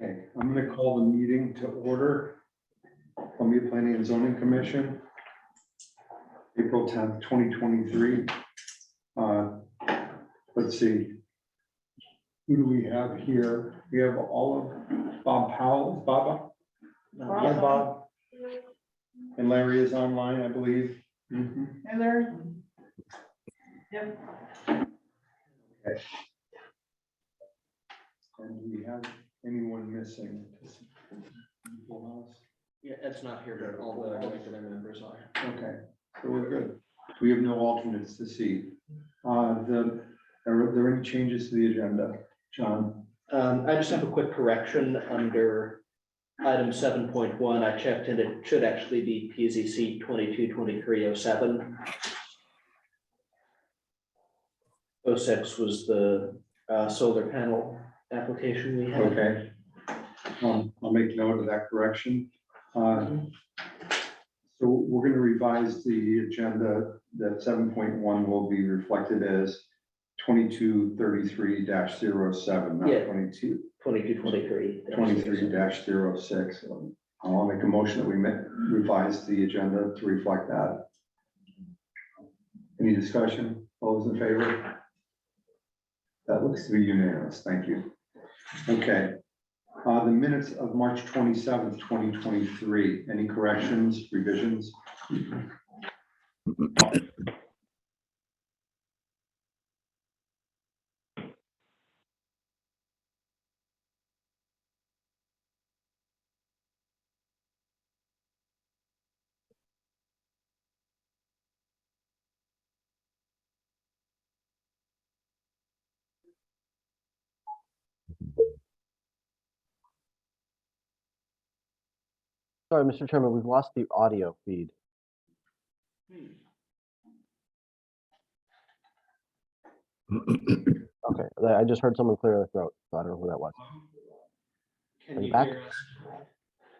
Okay, I'm going to call the meeting to order. Columbia Planning and Zoning Commission, April 10th, 2023. Let's see. Who do we have here? We have all of Bob Powell. Is Bob up? Hi, Bob. And Larry is online, I believe. And there. Yep. Okay. And do we have anyone missing? Yeah, Ed's not here, but all the regular members are. Okay, so we're good. We have no alternates to see. Are there any changes to the agenda, John? I just have a quick correction under item 7.1. I checked and it should actually be PZC 222307. 06 was the solar panel application we had. Okay. I'll make note of that correction. So we're going to revise the agenda. That 7.1 will be reflected as 2233-07, not Yeah. 2223-06. 2223. I'll make a motion that we revise the agenda to reflect that. Any discussion? All those in favor? That looks to be unanimous. Thank you. Okay. The minutes of March 27th, 2023. Any corrections, revisions? Sorry, Mr. Chairman, we've lost the audio feed. Okay, I just heard someone clear their throat, so I don't know who that was. Can Are you you back? hear us?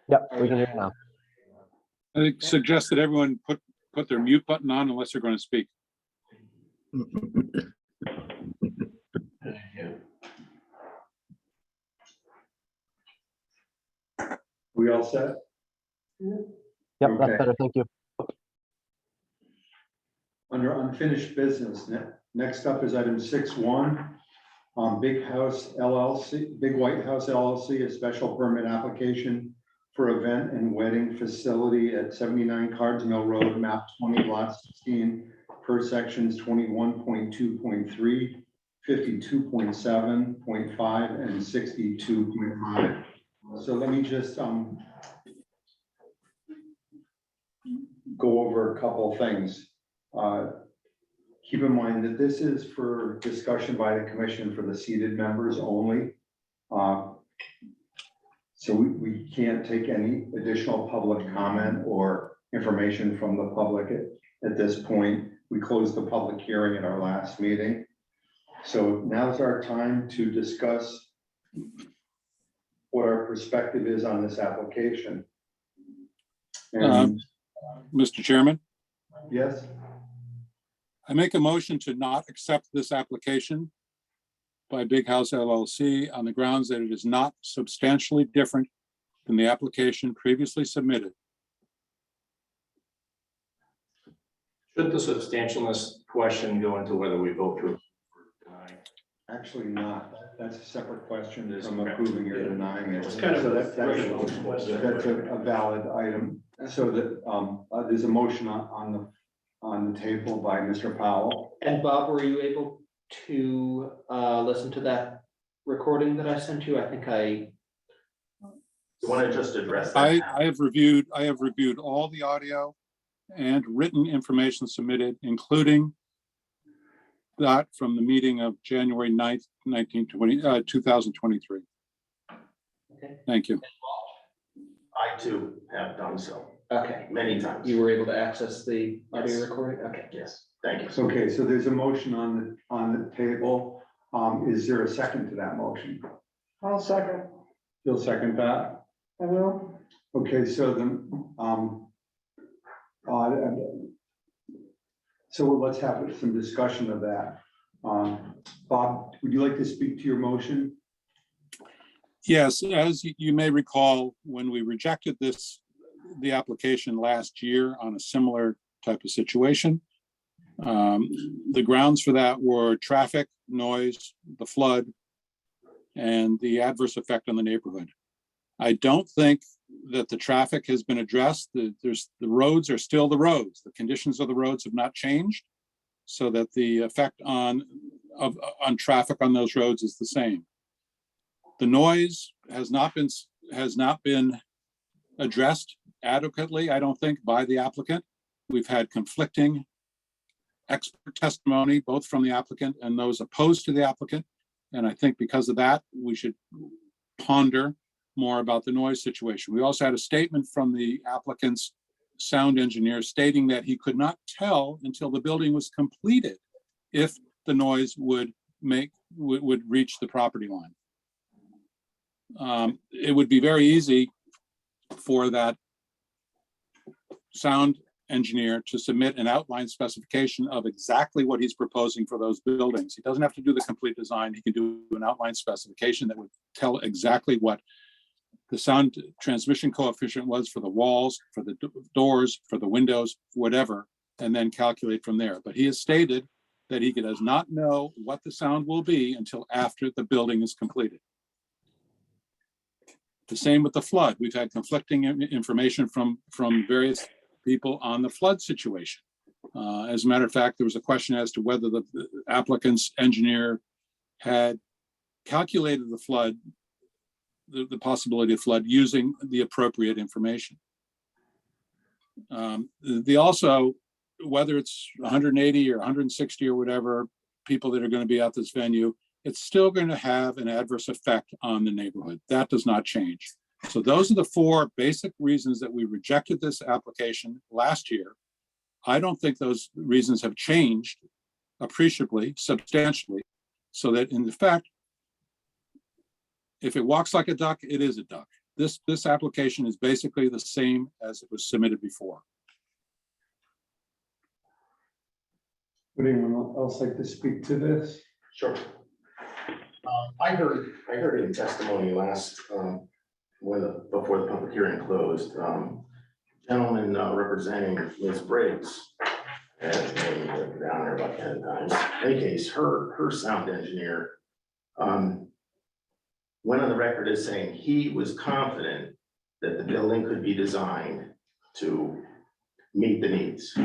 Yep, we can hear you now. I suggest that everyone put their mute button on unless they're going to speak. We all set? Yep, Okay. that's better, thank you. Under unfinished business, next up is item 6.1. Big House LLC, Big White House LLC, a special permit application for event and wedding facility at 79 Cards Mill Road, map 20, lot 16, per sections 21.2.3, 52.7.5, and 62.5. So let me just go over a couple things. Keep in mind that this is for discussion by the commission for the seated members only. So we can't take any additional public comment or information from the public at this point. We closed the public hearing at our last meeting. So now's our time to discuss what our perspective is on this application. And Mr. Chairman, yes, I make a motion to not accept this application by Big House LLC on the grounds that it is not substantially different than the application previously submitted. Should the substantialness question go into whether we vote to approve or deny? actually not. That's a separate question from Okay. approving or denying it. It's kind of So a that's threshold question. That's a valid item. So that there's a motion on the table by Mr. Powell. And Bob, were you able to listen to that recording that I sent you? I think You want to just address that? I have reviewed all the audio and written information submitted, including that from the meeting of January 9th, 2023. Okay. Thank you. I too have done so Okay. many times. You were able to access the audio Yes. recording? Okay. Yes, thank you. Okay, so there's a motion on the table. Is there a second to that motion? I'll second. You'll second that? I will. Okay, so so let's have some discussion of that. Bob, would you like to speak to your motion? Yes, as you may recall, when we rejected the application last year on a similar type of situation, the grounds for that were traffic, noise, the flood, and the adverse effect on the neighborhood. I don't think that the traffic has been addressed. The roads are still the roads. The conditions of the roads have not changed, so that the effect on traffic on those roads is the same. The noise has not been addressed adequately, I don't think, by the applicant. We've had conflicting expert testimony, both from the applicant and those opposed to the applicant. And I think because of that, we should ponder more about the noise situation. We also had a statement from the applicant's sound engineer stating that he could not tell until the building was completed if the noise would reach the property line. It would be very easy for that sound engineer to submit an outline specification of exactly what he's proposing for those buildings. He doesn't have to do the complete design. He can do an outline specification that would tell exactly what the sound transmission coefficient was for the walls, for the doors, for the windows, whatever, and then calculate from there. But he has stated that he does not know what the sound will be until after the building is completed. The same with the flood. We've had conflicting information from various people on the flood situation. As a matter of fact, there was a question as to whether the applicant's engineer had calculated the flood, the possibility of flood using the appropriate information. Also, whether it's 180 or 160 or whatever people that are going to be at this venue, it's still going to have an adverse effect on the neighborhood. That does not change. So those are the four basic reasons that we rejected this application last year. I don't think those reasons have changed appreciably, substantially, so that in fact, if it walks like a duck, it is a duck. This application is basically the same as it was submitted before. Would anyone else like to speak to this? Sure. I heard in testimony last, before the public hearing closed, gentleman representing Ms. Briggs, and down there about 10 times. In any case, her sound engineer went on the record as saying he was confident that the building could be designed to meet the needs.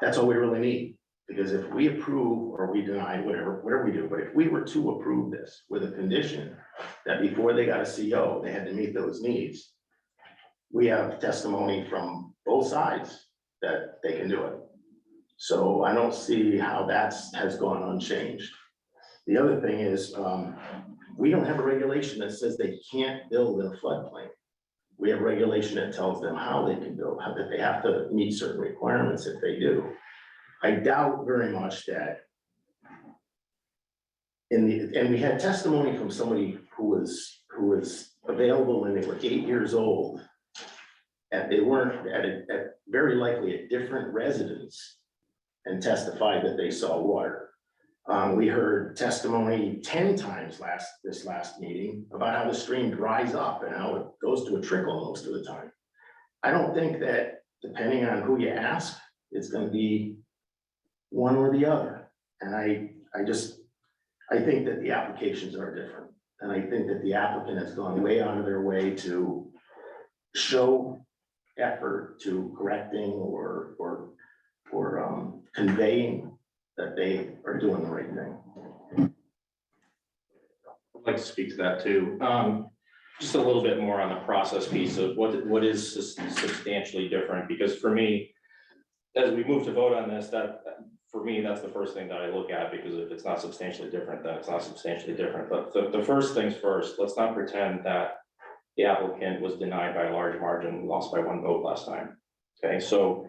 That's all we really need. Because if we approve or we deny, whatever we do, but if we were to approve this with a condition that before they got a CO, they had to meet those needs, we have testimony from both sides that they can do it. So I don't see how that has gone unchanged. The other thing is, we don't have a regulation that says they can't build in a floodplain. We have regulation that tells them how they can build, that they have to meet certain requirements if they do. I doubt very much that and we had testimony from somebody who was available when they were 8 years old. And they weren't at very likely a different residence and testified that they saw water. We heard testimony 10 times this last meeting about how the stream dries up and how it goes to a trickle most of the time. I don't think that depending on who you ask, it's going to be one or the other. And I think that the applications are different. And I think that the applicant has gone way out of their way to show effort to correcting or conveying that they are doing the right thing. I'd like to speak to that too. Just a little bit more on the process piece of what is substantially different, because for me, as we move to vote on this, for me, that's the first thing that I look at, because if it's not substantially different, then it's not substantially different. But the first things first, let's not pretend that the applicant was denied by a large margin, lost by 1 vote last time. Okay, so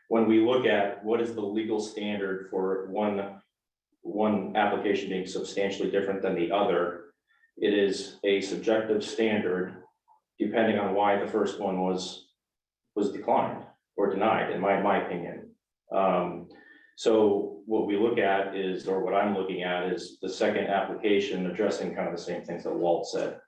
when we look at what is the legal standard for one application being substantially different than the other, it is a subjective standard depending on why the first one was declined or denied, in my opinion. So what we look at is, or what I'm looking at is the second application addressing kind of the same things that Walt said.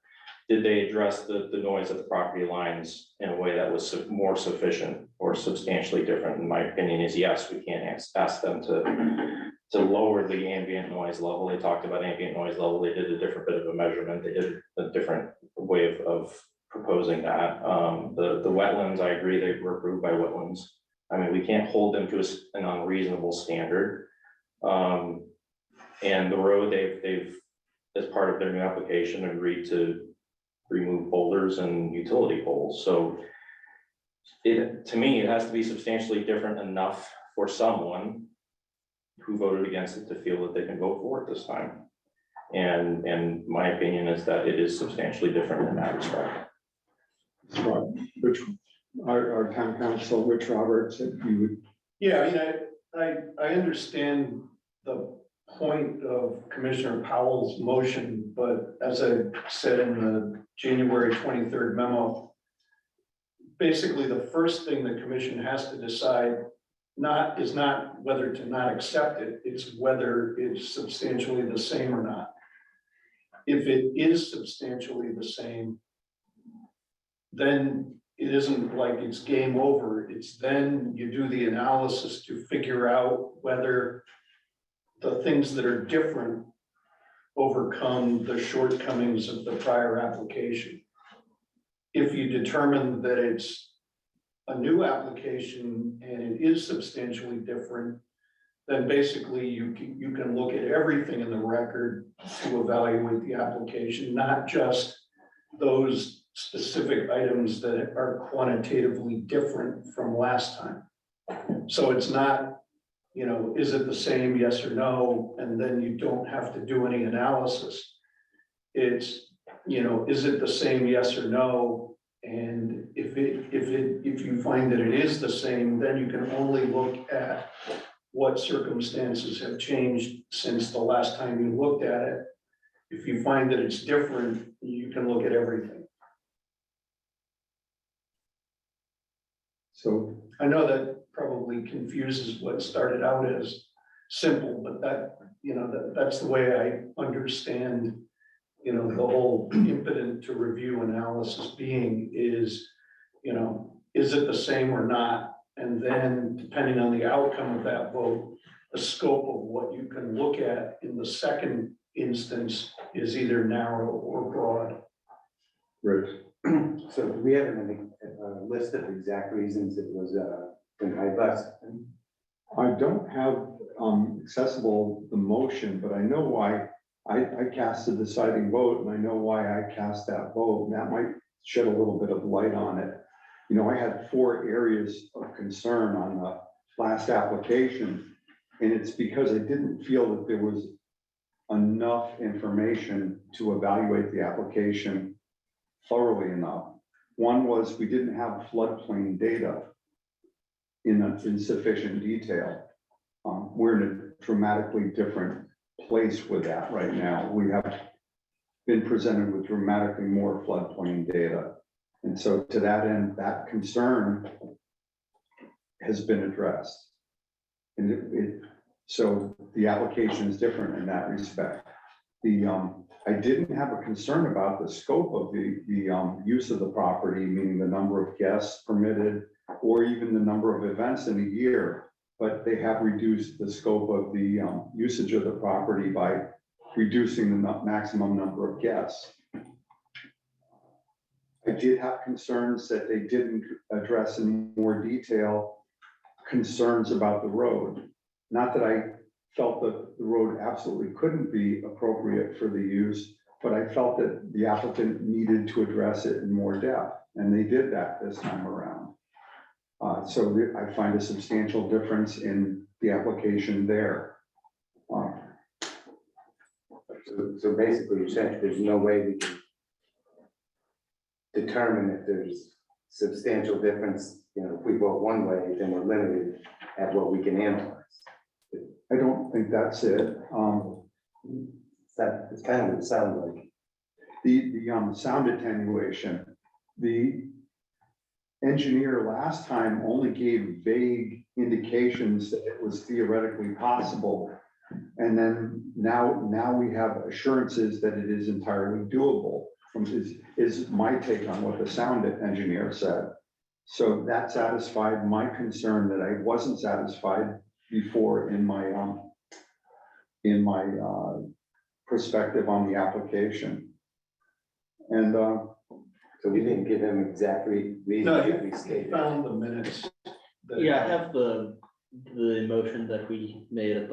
Did they address the noise at the property lines in a way that was more sufficient or substantially different? In my opinion is yes, we can't ask them to lower the ambient noise level. They talked about ambient noise level. They did a different bit of a measurement. They did a different way of proposing that. The wetlands, I agree, they were approved by wetlands. I mean, we can't hold them to an unreasonable standard. And the road, they've, as part of their new application, agreed to remove boulders and utility poles. So to me, it has to be substantially different enough for someone who voted against it to feel that they can vote for it this time. And my opinion is that it is substantially different in that respect. Which, our town council, Rich Roberts, if you would. Yeah, I mean, I understand the point of Commissioner Powell's motion, but as I said in the January 23rd memo, basically the first thing the commission has to decide is not whether to not accept it, it's whether it's substantially the same or not. If it is substantially the same, then it isn't like it's game over. It's then you do the analysis to figure out whether the things that are different overcome the shortcomings of the prior application. If you determine that it's a new application and it is substantially different, then basically you can look at everything in the record to evaluate the application, not just those specific items that are quantitatively different from last time. So it's not, is it the same, yes or no? And then you don't have to do any analysis. It's, is it the same, yes or no? And if you find that it is the same, then you can only look at what circumstances have changed since the last time you looked at it. If you find that it's different, you can look at everything. So I know that probably confuses what started out as simple, but that's the way I understand, the whole impetus to review analysis being is, is it the same or not? And then depending on the outcome of that vote, the scope of what you can look at in the second instance is either narrow or broad. Rich. So do we have a list of exact reasons it was denied last time? I don't have accessible the motion, but I know why I cast a deciding vote, and I know why I cast that vote, and that might shed a little bit of light on it. I had 4 areas of concern on the last application, and it's because I didn't feel that there was enough information to evaluate the application thoroughly enough. One was we didn't have floodplain data in sufficient detail. We're in a dramatically different place with that right now. We have been presented with dramatically more floodplain data. And so to that end, that concern has been addressed. And so the application is different in that respect. I didn't have a concern about the scope of the use of the property, meaning the number of guests permitted, or even the number of events in a year. But they have reduced the scope of the usage of the property by reducing the maximum number of guests. I did have concerns that they didn't address in more detail, concerns about the road. Not that I felt that the road absolutely couldn't be appropriate for the use, but I felt that the applicant needed to address it in more depth, and they did that this time around. So I find a substantial difference in the application there. So basically you're saying there's no way we can determine if there's substantial difference, if we vote one way, then we're limited at what we can analyze. I don't think that's it. It's kind of what it sounds like. The sound attenuation, the engineer last time only gave vague indications that it was theoretically possible. And then now we have assurances that it is entirely doable is my take on what the sound engineer said. So that satisfied my concern that I wasn't satisfied before in my perspective on the application. And, So we didn't give him exactly No, reasons that we you stated. found the minutes. that- Yeah, I have the motion that we made at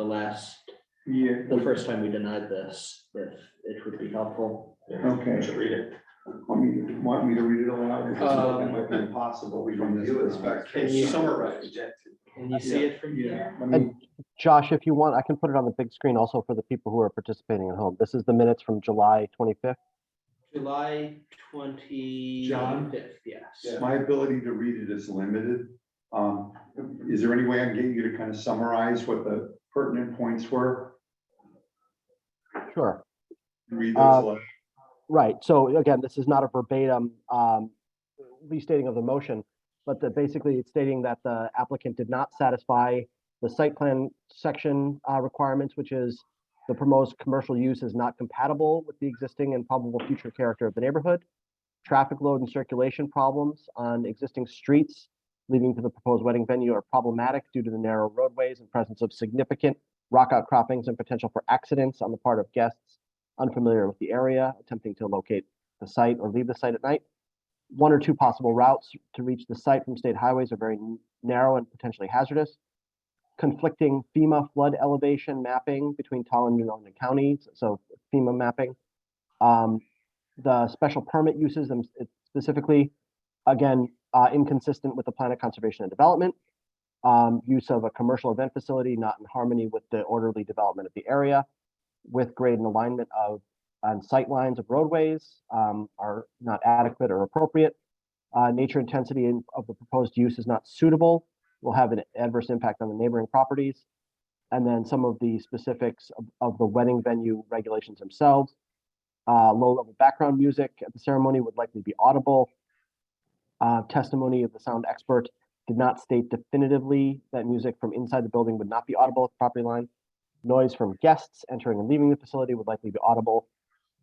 yeah, the first time we denied this, if it would be helpful. okay. Should read it. Want me to read it aloud? That might be Um, impossible from this perspective. Can you summarize? Can you see it from here? Let me- Josh, if you want, I can put it on the big screen also for the people who are participating at home. This is the minutes from July 25th. July John? 25th, yes. My ability to read it is limited. Is there any way I can get you to kind of summarize what the pertinent points were? Sure. Read those aloud. Right, so again, this is not a verbatim restating of the motion, but basically it's stating that the applicant did not satisfy the site plan section requirements, which is the proposed commercial use is not compatible with the existing and probable future character of the neighborhood. Traffic load and circulation problems on existing streets leading to the proposed wedding venue are problematic due to the narrow roadways and presence of significant rock outcroppings and potential for accidents on the part of guests unfamiliar with the area, attempting to locate the site or leave the site at night. One or two possible routes to reach the site from state highways are very narrow and potentially hazardous. Conflicting FEMA flood elevation mapping between Tallinn and Oneida counties, so FEMA mapping. The special permit uses them specifically, again, inconsistent with the plan of conservation and development. Use of a commercial event facility not in harmony with the orderly development of the area, with grade and alignment of on sight lines of roadways are not adequate or appropriate. Nature intensity of the proposed use is not suitable, will have an adverse impact on the neighboring properties. And then some of the specifics of the wedding venue regulations themselves. Low-level background music at the ceremony would likely be audible. Testimony of the sound expert did not state definitively that music from inside the building would not be audible at the property line. Noise from guests entering and leaving the facility would likely be audible.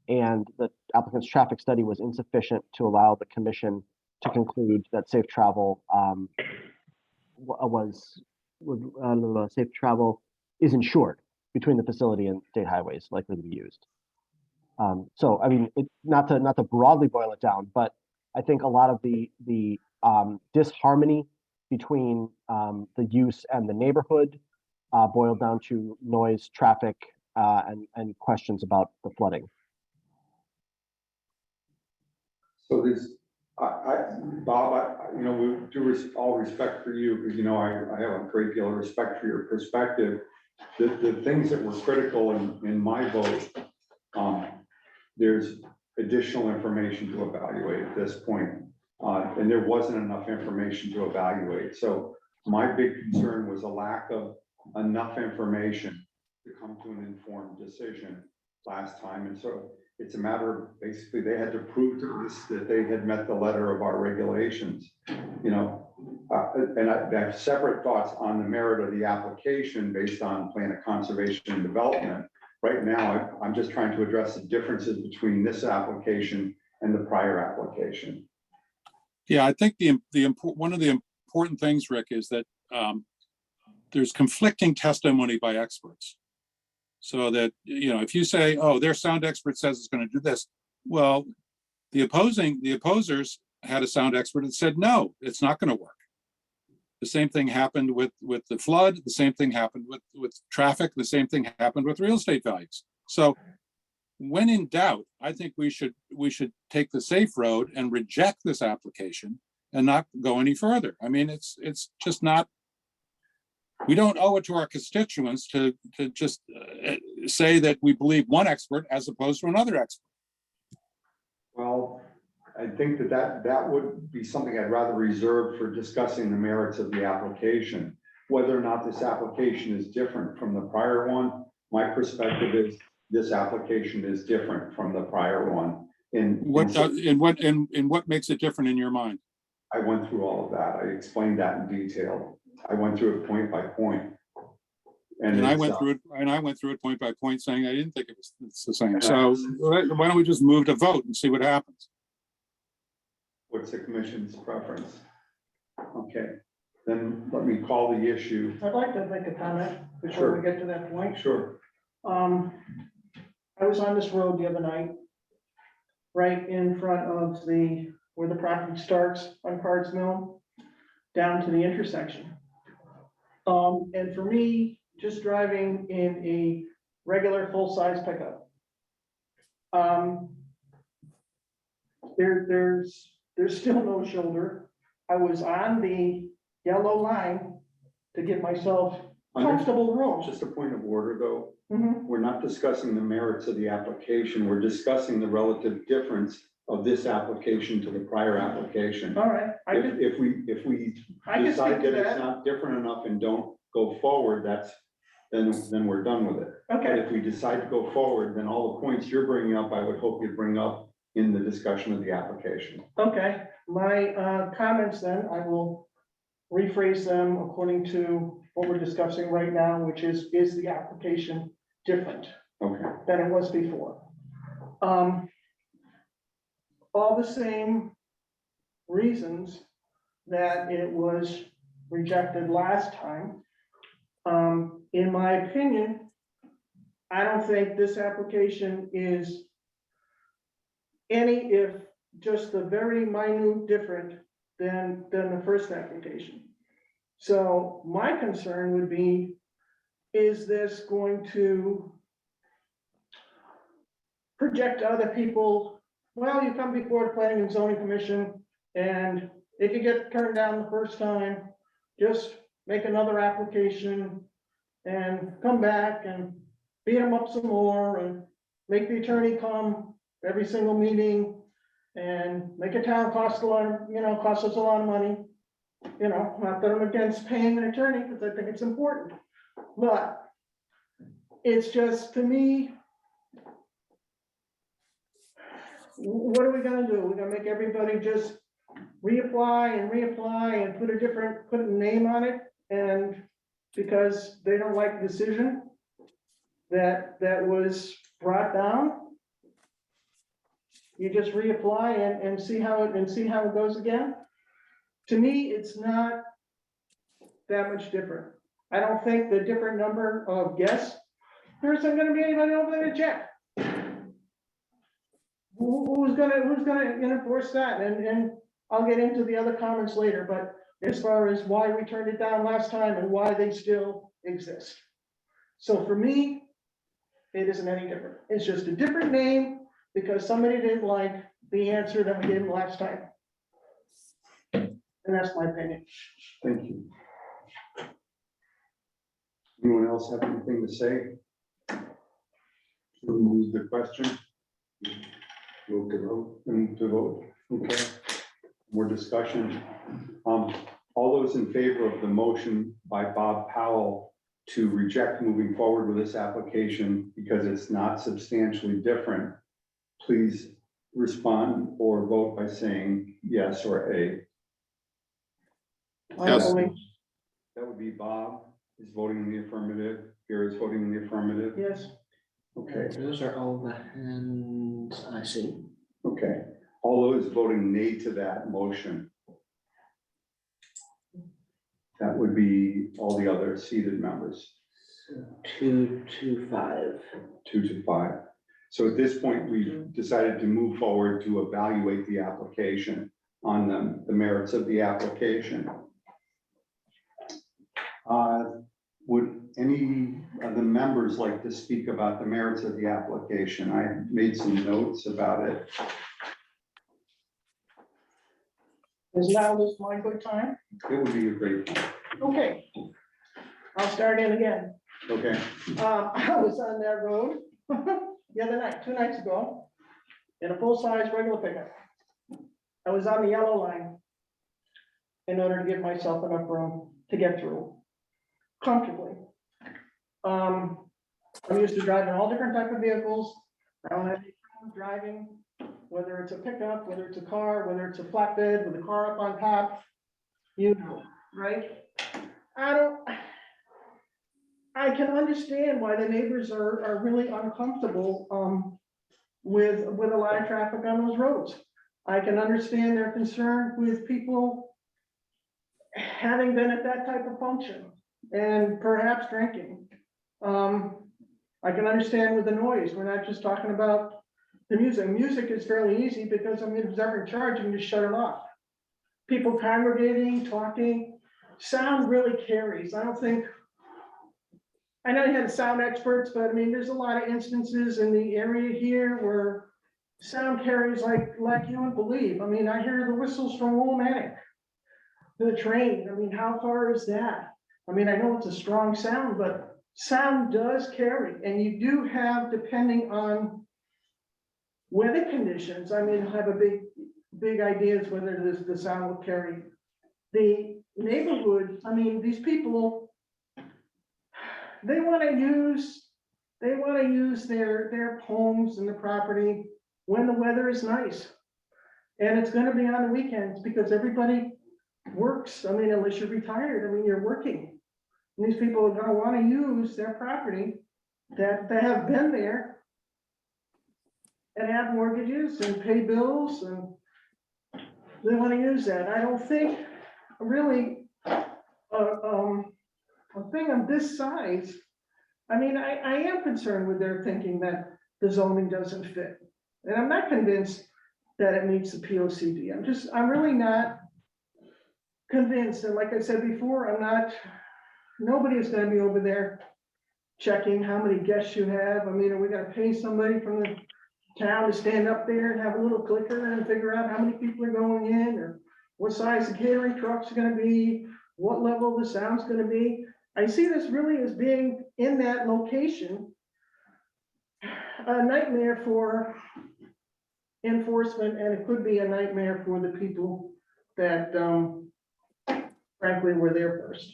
And the applicant's traffic study was insufficient to allow the commission to conclude that safe travel safe travel is ensured between the facility and state highways likely to be used. So, I mean, not to broadly boil it down, but I think a lot of the disharmony between the use and the neighborhood boiled down to noise, traffic, and questions about the flooding. So there's, Bob, with all respect for you, because, I have a great deal of respect for your perspective. The things that were critical in my vote, there's additional information to evaluate at this point. And there wasn't enough information to evaluate. So my big concern was a lack of enough information to come to an informed decision last time. And so it's a matter of basically they had to prove to us that they had met the letter of our regulations, and I have separate thoughts on the merit of the application based on plan of conservation and development. Right now, I'm just trying to address the differences between this application and the prior application. Yeah, I think one of the important things, Rick, is that there's conflicting testimony by experts. So that, if you say, oh, their sound expert says it's going to do this, well, the opposers had a sound expert that said, no, it's not going to work. The same thing happened with the flood. The same thing happened with traffic. The same thing happened with real estate values. So when in doubt, I think we should take the safe road and reject this application and not go any further. I mean, it's just not. We don't owe it to our constituents to just say that we believe one expert as opposed to another expert. Well, I think that would be something I'd rather reserve for discussing the merits of the application. Whether or not this application is different from the prior one, my perspective is this application is different from the prior one. What makes it different in your mind? I went through all of that. I explained that in detail. I went through it point by point. And I it's, went through it point by point saying I didn't think it's the same. So why don't we just move to vote and see what happens? What's the commission's preference? Okay, then let me call the issue. I'd like to make a comment before Sure. we get to that point. Sure. I was on this road the other night, right in front of where the property starts on Cards Mill, down to the intersection. And for me, just driving in a regular full-size pickup, there's still no shoulder. I was on the yellow line to get myself comfortable room. Just a point of order, though. Mhm. We're not discussing the merits of the application. We're discussing the relative difference of this application to the prior application. All right, I can, If we I can decide speak to that it's that. not different enough and don't go forward, then we're done with it. But Okay, if we decide to go forward, then all the points you're bringing up, I would hope you'd bring up in the discussion of the application. okay. My comments then, I will rephrase them according to what we're discussing right now, which is the application different Okay, than it was before? All the same reasons that it was rejected last time. In my opinion, I don't think this application is any, if just the very minute different than the first application. So my concern would be, is this going to project to other people, well, you come before the planning and zoning commission, and if you get turned down the first time, just make another application and come back and beat them up some more and make the attorney come every single meeting and make a town cost a lot, cost us a lot of money. Not that I'm against paying an attorney, because I think it's important, but it's just, to me, what are we gonna do? We're gonna make everybody just reapply and put a name on it, and because they don't like the decision that was brought down, you just reapply and see how it goes again? To me, it's not that much different. I don't think the different number of guests, there isn't gonna be anybody over there to check. Who's gonna enforce that? And I'll get into the other comments later, but as far as why we turned it down last time and why they still exist. So for me, it isn't any different. It's just a different name because somebody didn't like the answer that we gave them last time. And that's my opinion. thank you. Anyone else have anything to say? Remove the question. Move to vote. Okay. More discussion. All those in favor of the motion by Bob Powell to reject moving forward with this application because it's not substantially different, please respond or vote by saying yes or A. Yes. That would be Bob is voting in the affirmative. Here is voting in the affirmative. Yes, Okay, Those are all the hands I see. okay. All those voting nay to that motion. That would be all the other seated members, 2-5. 2-5. So at this point, we've decided to move forward to evaluate the application on the merits of the application. Would any of the members like to speak about the merits of the application? I made some notes about it. is now this my good time? It would be a great time. Okay. I'll start in again. Okay, I was on that road the other night, 2 nights ago, in a full-size regular pickup. I was on the yellow line in order to give myself enough room to get through comfortably. I'm used to driving all different type of vehicles. I don't have any problem driving, whether it's a pickup, whether it's a car, whether it's a flatbed with a car up on top, you know, right? I can understand why the neighbors are really uncomfortable, with a lot of traffic on those roads. I can understand their concern with people having been at that type of function and perhaps drinking. I can understand with the noise, we're not just talking about the music. Music is fairly easy because, I mean, who's ever in charge, you can just shut it off. People congregating, talking, sound really carries. I don't think, I know you had sound experts, but I mean, there's a lot of instances in the area here where sound carries like you would believe. I mean, I hear the whistles from Willimantic, the train. I mean, how far is that? I mean, I know it's a strong sound, but sound does carry, and you do have, depending on weather conditions, I mean, have a big ideas whether the sound will carry. The neighborhood, I mean, these people, they want to use their homes and the property when the weather is nice. And it's gonna be on the weekends because everybody works. I mean, unless you're retired, I mean, you're working. And these people are gonna want to use their property that they have been there and have mortgages and pay bills, and they want to use that. I don't think really a thing of this size. I mean, I am concerned with their thinking that the zoning doesn't fit. And I'm not convinced that it meets the POCD. I'm really not convinced. And like I said before, nobody is gonna be over there checking how many guests you have. I mean, are we gonna pay somebody from the town to stand up there and have a little clicker and figure out how many people are going in, or what size the catering trucks are gonna be, what level the sound's gonna be? I see this really as being in that location a nightmare for enforcement, and it could be a nightmare for the people that frankly were there first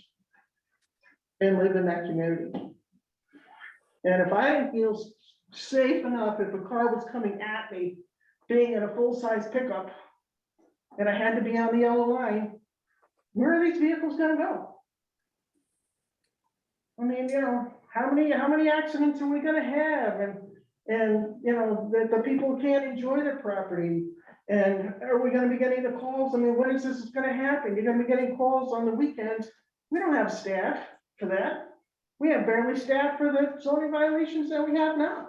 and live in that community. And if I didn't feel safe enough, if a car was coming at me, being in a full-size pickup, and I had to be on the yellow line, where are these vehicles gonna go? I mean, you know, how many accidents are we gonna have? And, you know, that the people can't enjoy their property. And are we gonna be getting the calls? I mean, when is this gonna happen? You're gonna be getting calls on the weekends. We don't have staff for that. We have barely staff for the zoning violations that we have now.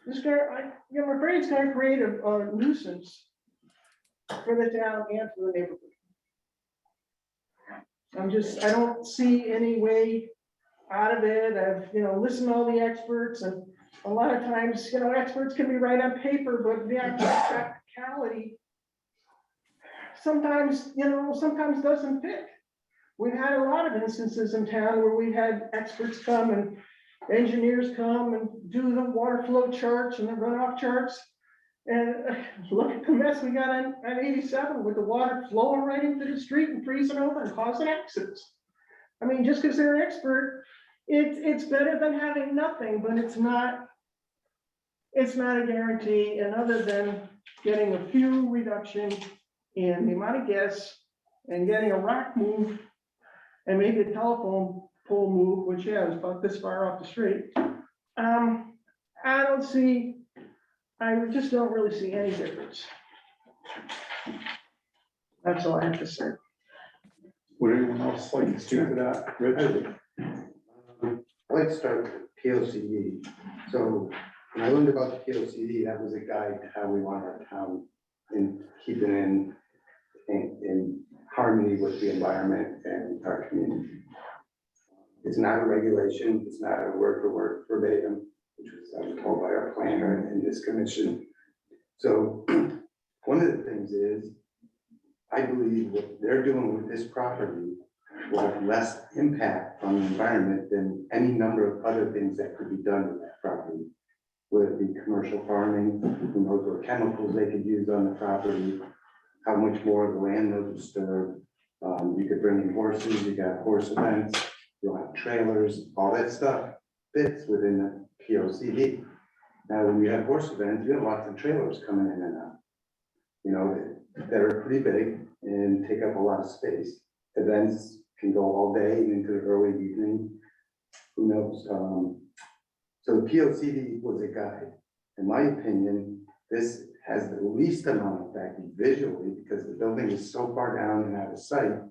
This guy, I'm afraid it's gonna create a nuisance for the town and for the neighborhood. I don't see any way out of it. I've, you know, listened to all the experts, and a lot of times, you know, experts can be right on paper, but the actual practicality sometimes doesn't fit. We've had a lot of instances in town where we've had experts come and engineers come and do the water flow charts and the runoff charts. And look at the mess we got on 87 with the water flowing right into the street and freezing over and causing accidents. I mean, just because they're an expert, it's better than having nothing, but it's not a guarantee. And other than getting a few reduction in the amount of guests and getting a rock move and maybe a telephone pole move, which is about this far off the street, I just don't really see any difference. That's all I have to say. Would anyone else like to speak to that? Richard? I'd like to start with POCD. So when I learned about the POCD, that was a guide to how we want our town and keep it in harmony with the environment and our community. It's not a regulation, it's not a word for word verbatim, which I was told by our planner and this commission. So one of the things is, I believe what they're doing with this property will have less impact on the environment than any number of other things that could be done with that property. Whether it be commercial farming, who knows what chemicals they could use on the property, how much more of the land they'll disturb. You could bring in horses, you got horse events, you'll have trailers, all that stuff fits within the POCD. Now, when you have horse events, you have lots of trailers coming in and out. You know, that are pretty big and take up a lot of space. Events can go all day and into the early evening. Who knows? So the POCD was a guide. In my opinion, this has the least amount of effect visually because the building is so far down and out of sight,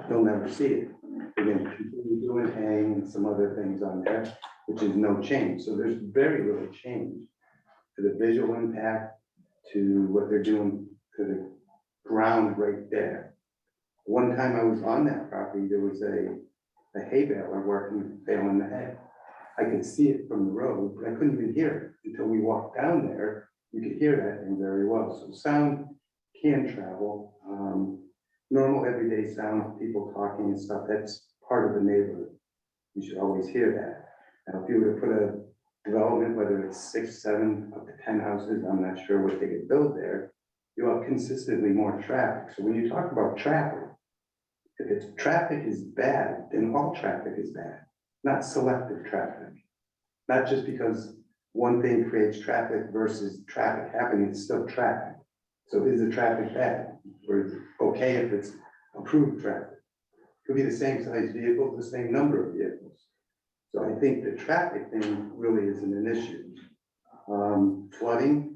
you'll never see it. Again, continue doing hang and some other things on there, which is no change. So there's very little change to the visual impact, to what they're doing to the ground right there. One time I was on that property, there was a hay baler working, baling the hay. I could see it from the road, but I couldn't even hear it until we walked down there. You could hear that thing very well. So sound can travel. Normal everyday sound, people talking and stuff, that's part of the neighborhood. You should always hear that. Now, if you were to put a development, whether it's 6, 7, up to 10 houses, I'm not sure what they could build there, you'll have consistently more traffic. So when you talk about traffic, if it's traffic is bad, then all traffic is bad, not selective traffic. Not just because one thing creates traffic versus traffic happening, it's still traffic. So is the traffic bad? Or is it okay if it's approved traffic? Could be the same size vehicle, the same number of vehicles. So I think the traffic thing really isn't an issue. Flooding,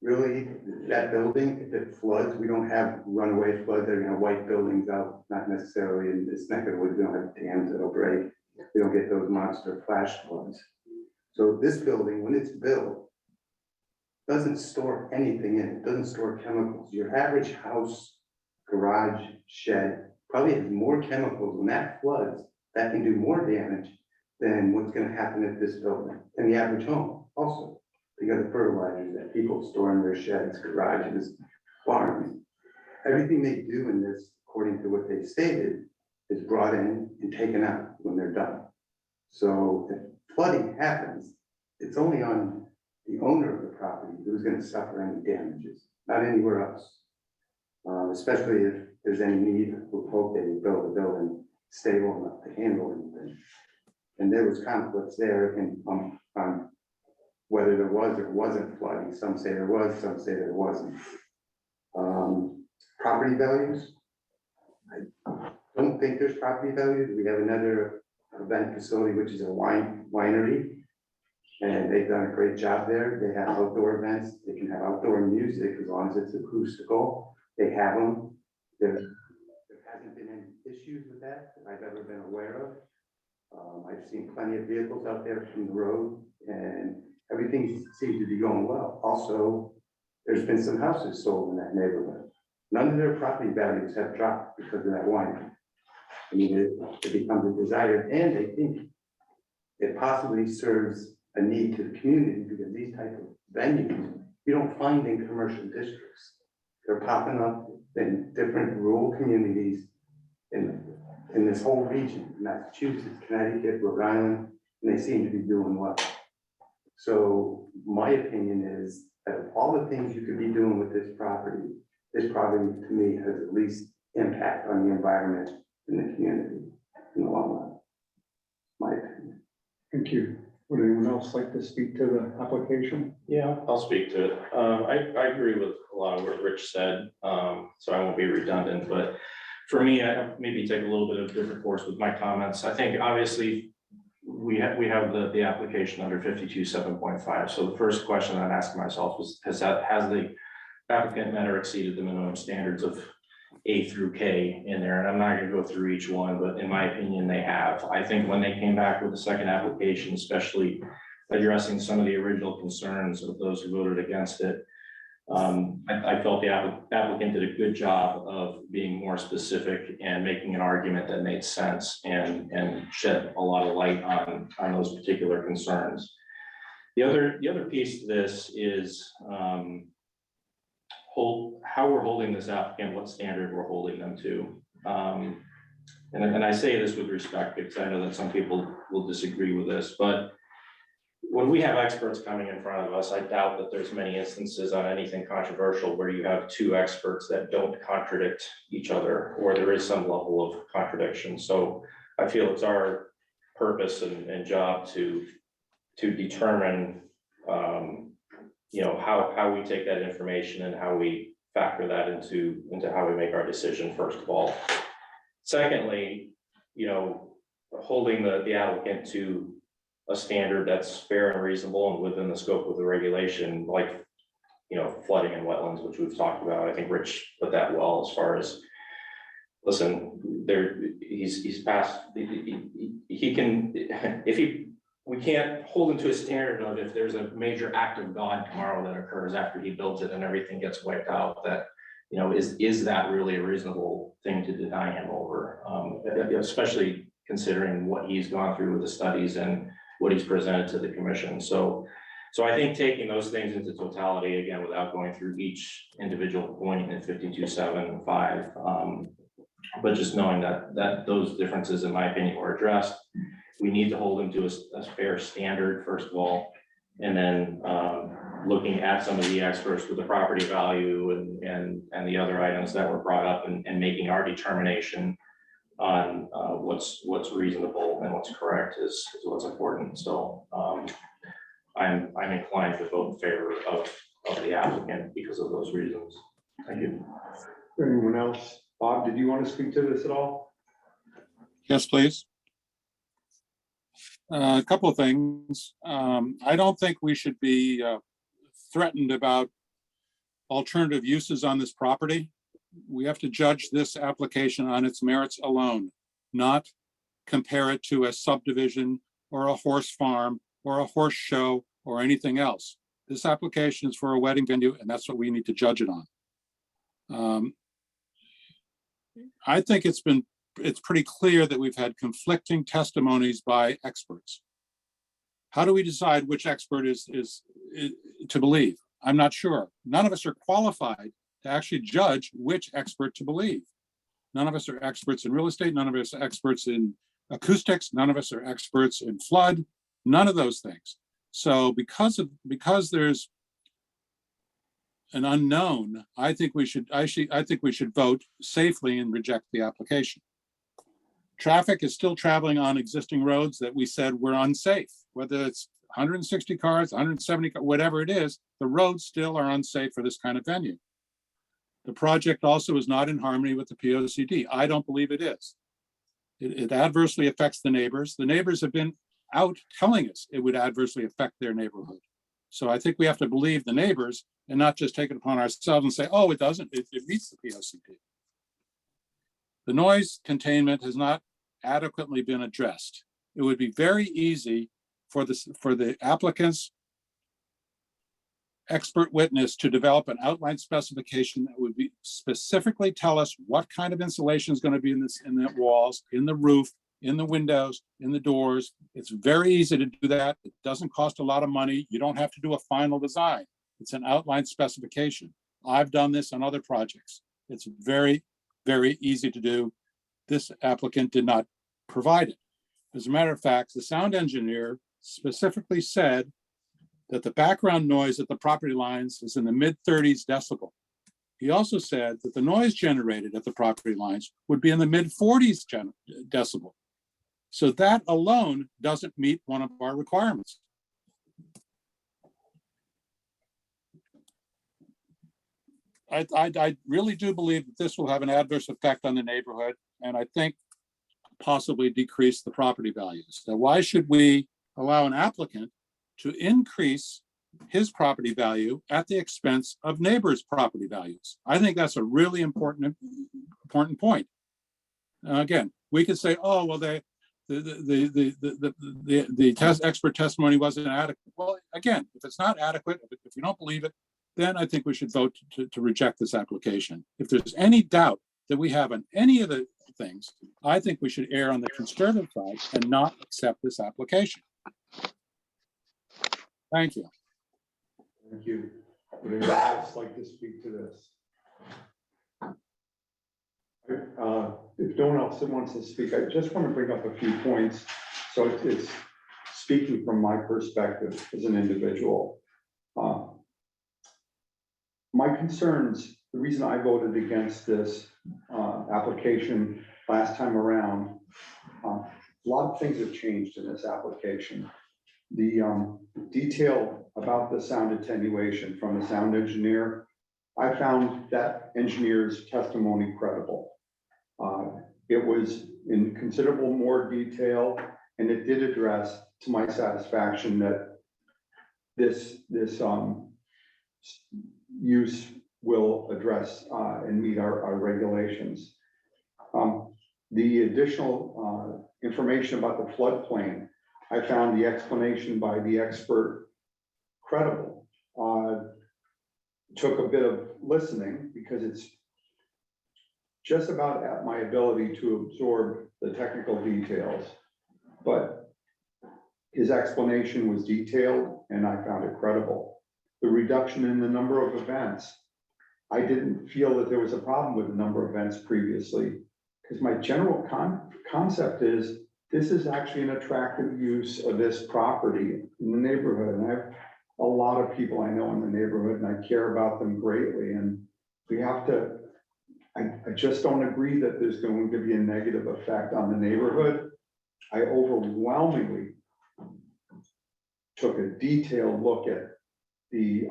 really, that building, if it floods, we don't have runaway floods, they're gonna have white buildings out, not necessarily in this neck of the woods, we don't have dams that'll break. We don't get those monster flash floods. So this building, when it's built, doesn't store anything in it, doesn't store chemicals. Your average house, garage, shed, probably has more chemicals. When that floods, that can do more damage than what's gonna happen at this building, and the average home also. You got the fertilizers that people store in their sheds, garages, barns. Everything they do in this, according to what they stated, is brought in and taken out when they're done. So if flooding happens, it's only on the owner of the property who's gonna suffer any damages, not anywhere else. Especially if there's any need, we hope they build a building stable enough to handle anything. And there was conflicts there and on whether there was or wasn't flooding. Some say there was, some say there wasn't. Property values. I don't think there's property values. We have another event facility, which is a winery. And they've done a great job there. They have outdoor events. They can have outdoor music as long as it's acoustical. They have them. There hasn't been any issues with that I've ever been aware of. I've seen plenty of vehicles out there from the road and everything seems to be going well. Also, there's been some houses sold in that neighborhood. None of their property values have dropped because of that winery. I mean, it becomes a desire, and I think it possibly serves a need to the community because these type of venues, you don't find in commercial districts. They're popping up in different rural communities in this whole region, Massachusetts, Connecticut, Rhode Island, and they seem to be doing well. So my opinion is that of all the things you could be doing with this property to me has at least impact on the environment in the community in the long run. My opinion. Thank you. Would anyone else like to speak to the application? Yeah, I'll speak to it. I agree with a lot of what Rich said, so I won't be redundant, but for me, I maybe take a little bit of a different course with my comments. I think obviously we have the application under 52.7.5. So the first question I'd ask myself was, has the applicant met or exceeded the minimum standards of A through K in there? And I'm not gonna go through each one, but in my opinion, they have. I think when they came back with the second application, especially addressing some of the original concerns of those who voted against it, I felt the applicant did a good job of being more specific and making an argument that made sense and shed a lot of light on those particular concerns. The other piece to this is how we're holding this applicant, what standard we're holding them to. And I say this with respect because I know that some people will disagree with this, but when we have experts coming in front of us, I doubt that there's many instances on anything controversial where you have two experts that don't contradict each other, or there is some level of contradiction. So I feel it's our purpose and job to determine, how we take that information and how we factor that into how we make our decision, first of all. Secondly, holding the applicant to a standard that's fair and reasonable and within the scope of the regulation, like, flooding and wetlands, which we've talked about. I think Rich put that well as far as, listen, he's passed, he can, we can't hold him to a standard of if there's a major act of God tomorrow that occurs after he builds it and everything gets wiped out, that, is that really a reasonable thing to deny him over? Especially considering what he's gone through with the studies and what he's presented to the commission. So I think taking those things into totality, again, without going through each individual point in 52.7.5, but just knowing that those differences, in my opinion, were addressed. We need to hold them to a fair standard, first of all, and then looking at some of the experts with the property value and the other items that were brought up and making our determination on what's reasonable and what's correct is what's important. So I'm inclined to vote in favor of the applicant because of those reasons. Thank you. Anyone else? Bob, did you want to speak to this at all? Yes, please. A couple of things. I don't think we should be threatened about alternative uses on this property. We have to judge this application on its merits alone, not compare it to a subdivision or a horse farm or a horse show or anything else. This application is for a wedding venue, and that's what we need to judge it on. I think it's pretty clear that we've had conflicting testimonies by experts. How do we decide which expert is to believe? I'm not sure. None of us are qualified to actually judge which expert to believe. None of us are experts in real estate. None of us are experts in acoustics. None of us are experts in flood. None of those things. So because there's an unknown, I think we should vote safely and reject the application. Traffic is still traveling on existing roads that we said were unsafe, whether it's 160 cars, 170, whatever it is, the roads still are unsafe for this kind of venue. The project also is not in harmony with the POCD. I don't believe it is. It adversely affects the neighbors. The neighbors have been out telling us it would adversely affect their neighborhood. So I think we have to believe the neighbors and not just take it upon ourselves and say, oh, it doesn't, it meets the POCD. The noise containment has not adequately been addressed. It would be very easy for the applicant's expert witness to develop an outline specification that would be specifically tell us what kind of insulation is going to be in the walls, in the roof, in the windows, in the doors. It's very easy to do that. It doesn't cost a lot of money. You don't have to do a final design. It's an outline specification. I've done this on other projects. It's very, very easy to do. This applicant did not provide it. As a matter of fact, the sound engineer specifically said that the background noise at the property lines is in the mid-30s decibel. He also said that the noise generated at the property lines would be in the mid-40s decibel. So that alone doesn't meet one of our requirements. I really do believe that this will have an adverse effect on the neighborhood, and I think possibly decrease the property values. So why should we allow an applicant to increase his property value at the expense of neighbors' property values? I think that's a really important point. Again, we could say, oh, well, the expert testimony wasn't adequate. Well, again, if it's not adequate, if you don't believe it, then I think we should vote to reject this application. If there's any doubt that we have on any of the things, I think we should err on the conservative side and not accept this application. Thank you. Thank you. Would anyone else like to speak to this? If no one else wants to speak, I just want to bring up a few points. So it's speaking from my perspective as an individual. My concerns, the reason I voted against this application last time around, a lot of things have changed in this application. The detail about the sound attenuation from the sound engineer, I found that engineer's testimony credible. It was in considerable more detail, and it did address, to my satisfaction, that this use will address and meet our regulations. The additional information about the floodplain, I found the explanation by the expert credible. Took a bit of listening because it's just about at my ability to absorb the technical details. But his explanation was detailed and I found it credible. The reduction in the number of events, I didn't feel that there was a problem with the number of events previously, because my general concept is this is actually an attractive use of this property in the neighborhood. And I have a lot of people I know in the neighborhood and I care about them greatly. And we have to, I just don't agree that there's going to be a negative effect on the neighborhood. I overwhelmingly took a detailed look at the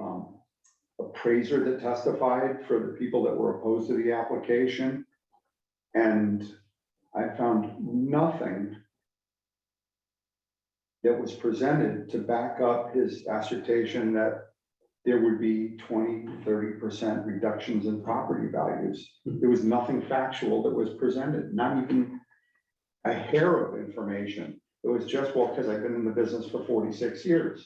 appraiser that testified for the people that were opposed to the application. And I found nothing that was presented to back up his assertion that there would be 20–30% reductions in property values. There was nothing factual that was presented, not even a hair of information. It was just, well, because I've been in the business for 46 years.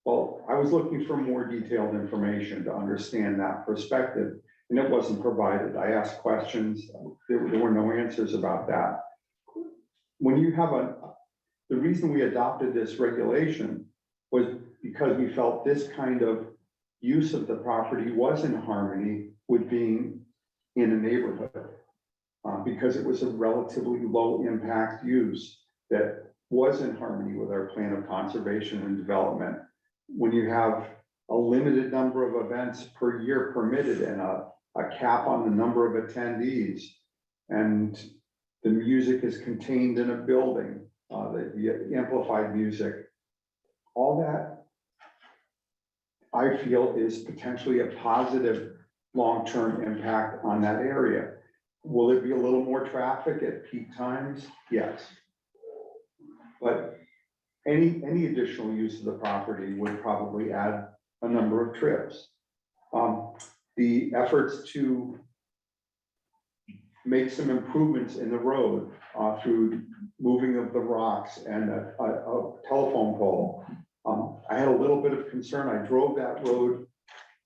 Well, I was looking for more detailed information to understand that perspective, and it wasn't provided. I asked questions, there were no answers about that. When you have the reason we adopted this regulation was because we felt this kind of use of the property was in harmony with being in a neighborhood. Because it was a relatively low impact use that was in harmony with our plan of conservation and development. When you have a limited number of events per year permitted and a cap on the number of attendees, and the music is contained in a building, the amplified music, all that I feel is potentially a positive long-term impact on that area. Will there be a little more traffic at peak times? Yes. But any additional use of the property would probably add a number of trips. The efforts to make some improvements in the road through moving of the rocks and a telephone pole. I had a little bit of concern. I drove that road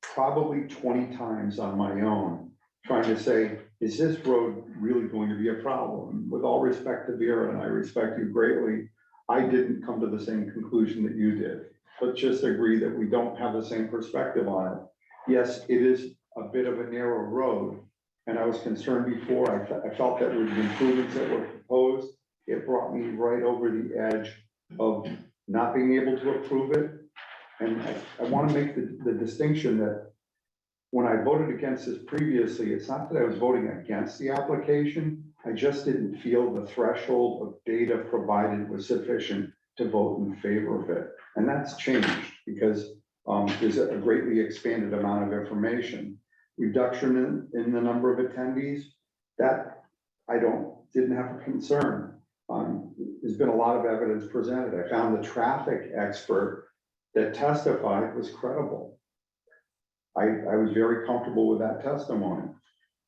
probably 20 times on my own, trying to say, is this road really going to be a problem? With all respect to Vera, and I respect you greatly, I didn't come to the same conclusion that you did. Let's just agree that we don't have the same perspective on it. Yes, it is a bit of a narrow road, and I was concerned before. I felt that with the improvements that were proposed, it brought me right over the edge of not being able to approve it. And I want to make the distinction that when I voted against this previously, it's not that I was voting against the application. I just didn't feel the threshold of data provided was sufficient to vote in favor of it. And that's changed because there's a greatly expanded amount of information. Reduction in the number of attendees, that I didn't have a concern. There's been a lot of evidence presented. I found the traffic expert that testified was credible. I was very comfortable with that testimony.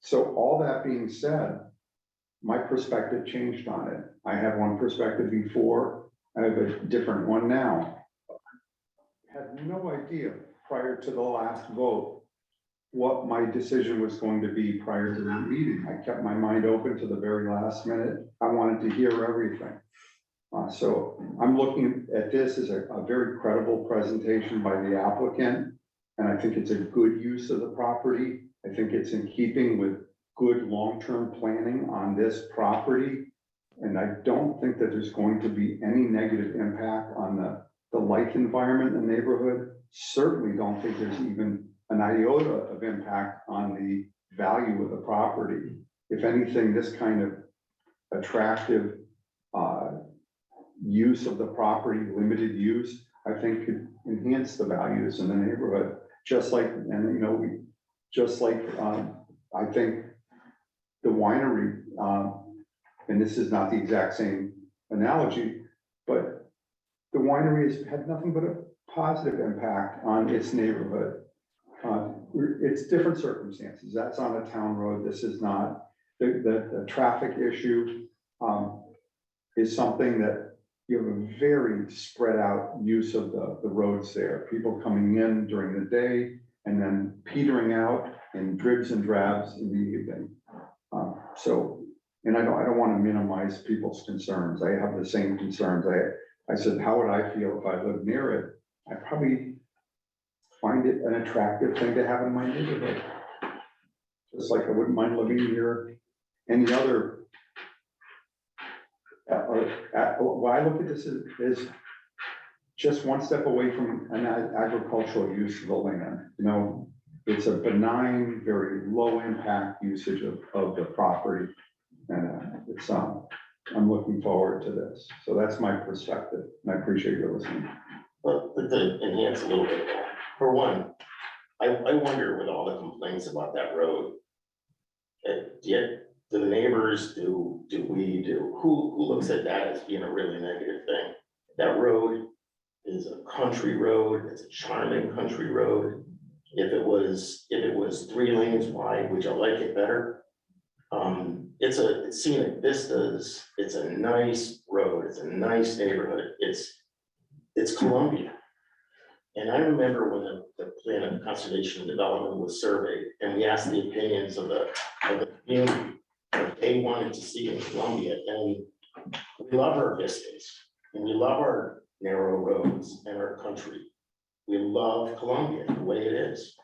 So all that being said, my perspective changed on it. I had one perspective before, I have a different one now. I had no idea prior to the last vote what my decision was going to be prior to that meeting. I kept my mind open to the very last minute. I wanted to hear everything. So I'm looking at this as a very credible presentation by the applicant. And I think it's a good use of the property. I think it's in keeping with good long-term planning on this property. And I don't think that there's going to be any negative impact on the life environment in the neighborhood. Certainly don't think there's even an iota of impact on the value of the property. If anything, this kind of attractive use of the property, limited use, I think could enhance the values in the neighborhood. Just like, and you know, I think the winery and this is not the exact same analogy, but the winery has had nothing but a positive impact on its neighborhood. It's different circumstances. That's on a town road. This is not. The traffic issue is something that you have a very spread out use of the roads there. People coming in during the day and then petering out in dribs and drabs in the evening. So, and I don't want to minimize people's concerns. I have the same concerns. I said, how would I feel if I lived near it? I probably find it an attractive thing to have in my neighborhood. Just like I wouldn't mind living near any other. Why I look at this is just one step away from an agricultural use of the land. You know, it's a benign, very low impact usage of the property. And it's, I'm looking forward to this. So that's my perspective. And I appreciate your listening. Well, to enhance a little bit more, for one, I wonder with all the complaints about that road. Do the neighbors, do we, who looks at that as being a really negative thing? That road is a country road, it's a charming country road. If it was 3 lanes wide, would you like it better? It's scenic vistas, it's a nice road, it's a nice neighborhood, it's Columbia. And I remember when the plan of conservation and development was surveyed, and we asked the opinions of the community, what they wanted to see in Columbia, and we love our vistas, and we love our narrow roads and our country. We love Columbia the way it is.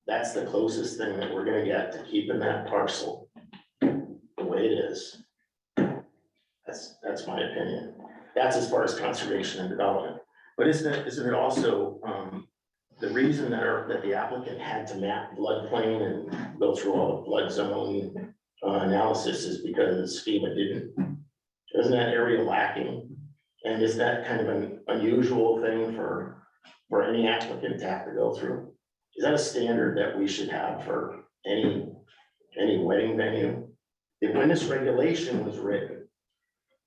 That's the closest thing that we're gonna get to keeping that parcel the way it is. That's my opinion. That's as far as conservation and development. But isn't it also, the reason that the applicant had to map floodplain and go through all the flood zone analysis is because FEMA didn't? Isn't that area lacking? And is that kind of an unusual thing for any applicant to have to go through? Is that a standard that we should have for any wedding venue? When this regulation was written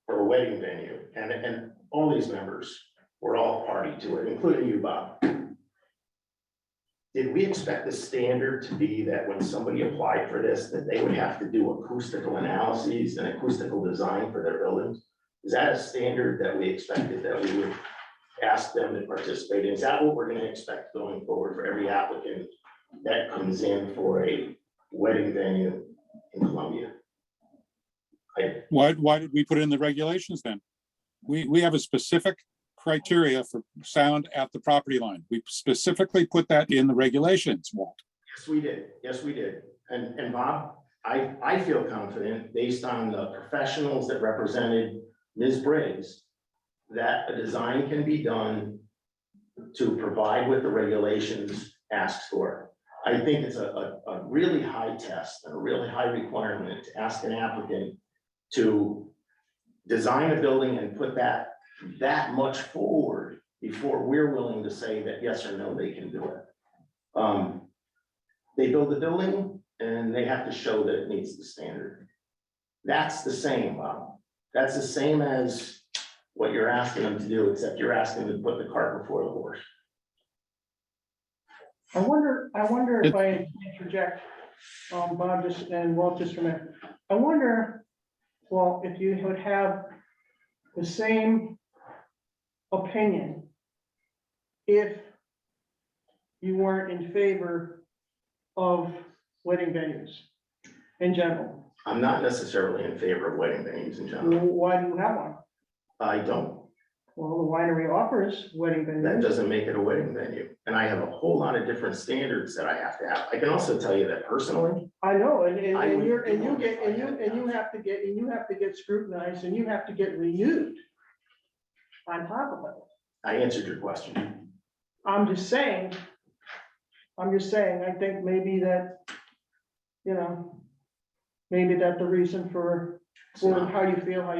for a wedding venue, and all these members were all party to it, including you, Bob. Did we expect the standard to be that when somebody applied for this, that they would have to do acoustical analyses and acoustical design for their buildings? Is that a standard that we expected, that we would ask them to participate in? Is that what we're gonna expect going forward for every applicant that comes in for a wedding venue in Columbia? Why did we put it in the regulations then? We have a specific criteria for sound at the property line. We specifically put that in the regulations, Walt. Yes, we did. Yes, we did. And Bob, I feel confident, based on the professionals that represented Ms. Briggs, that a design can be done to provide what the regulations asks for. I think it's a really high test and a really high requirement to ask an applicant to design a building and put that much forward before we're willing to say that yes or no, they can do it. They build the building and they have to show that it meets the standard. That's the same, Bob. That's the same as what you're asking them to do, except you're asking them to put the cart before the horse. I wonder if I interject, Bob, and Walt, just a minute. I wonder, well, if you would have the same opinion if you weren't in favor of wedding venues in general. I'm not necessarily in favor of wedding venues in general. Why do you have one? I don't. Well, the winery offers wedding That venues. doesn't make it a wedding venue. And I have a whole lot of different standards that I have to have. I can also tell you that personally, I know, and I would you have to get scrutinized, and you have to get renewed on top of it. I answered your question. I'm just saying, I think maybe that, maybe that's the reason for It's not. how you feel.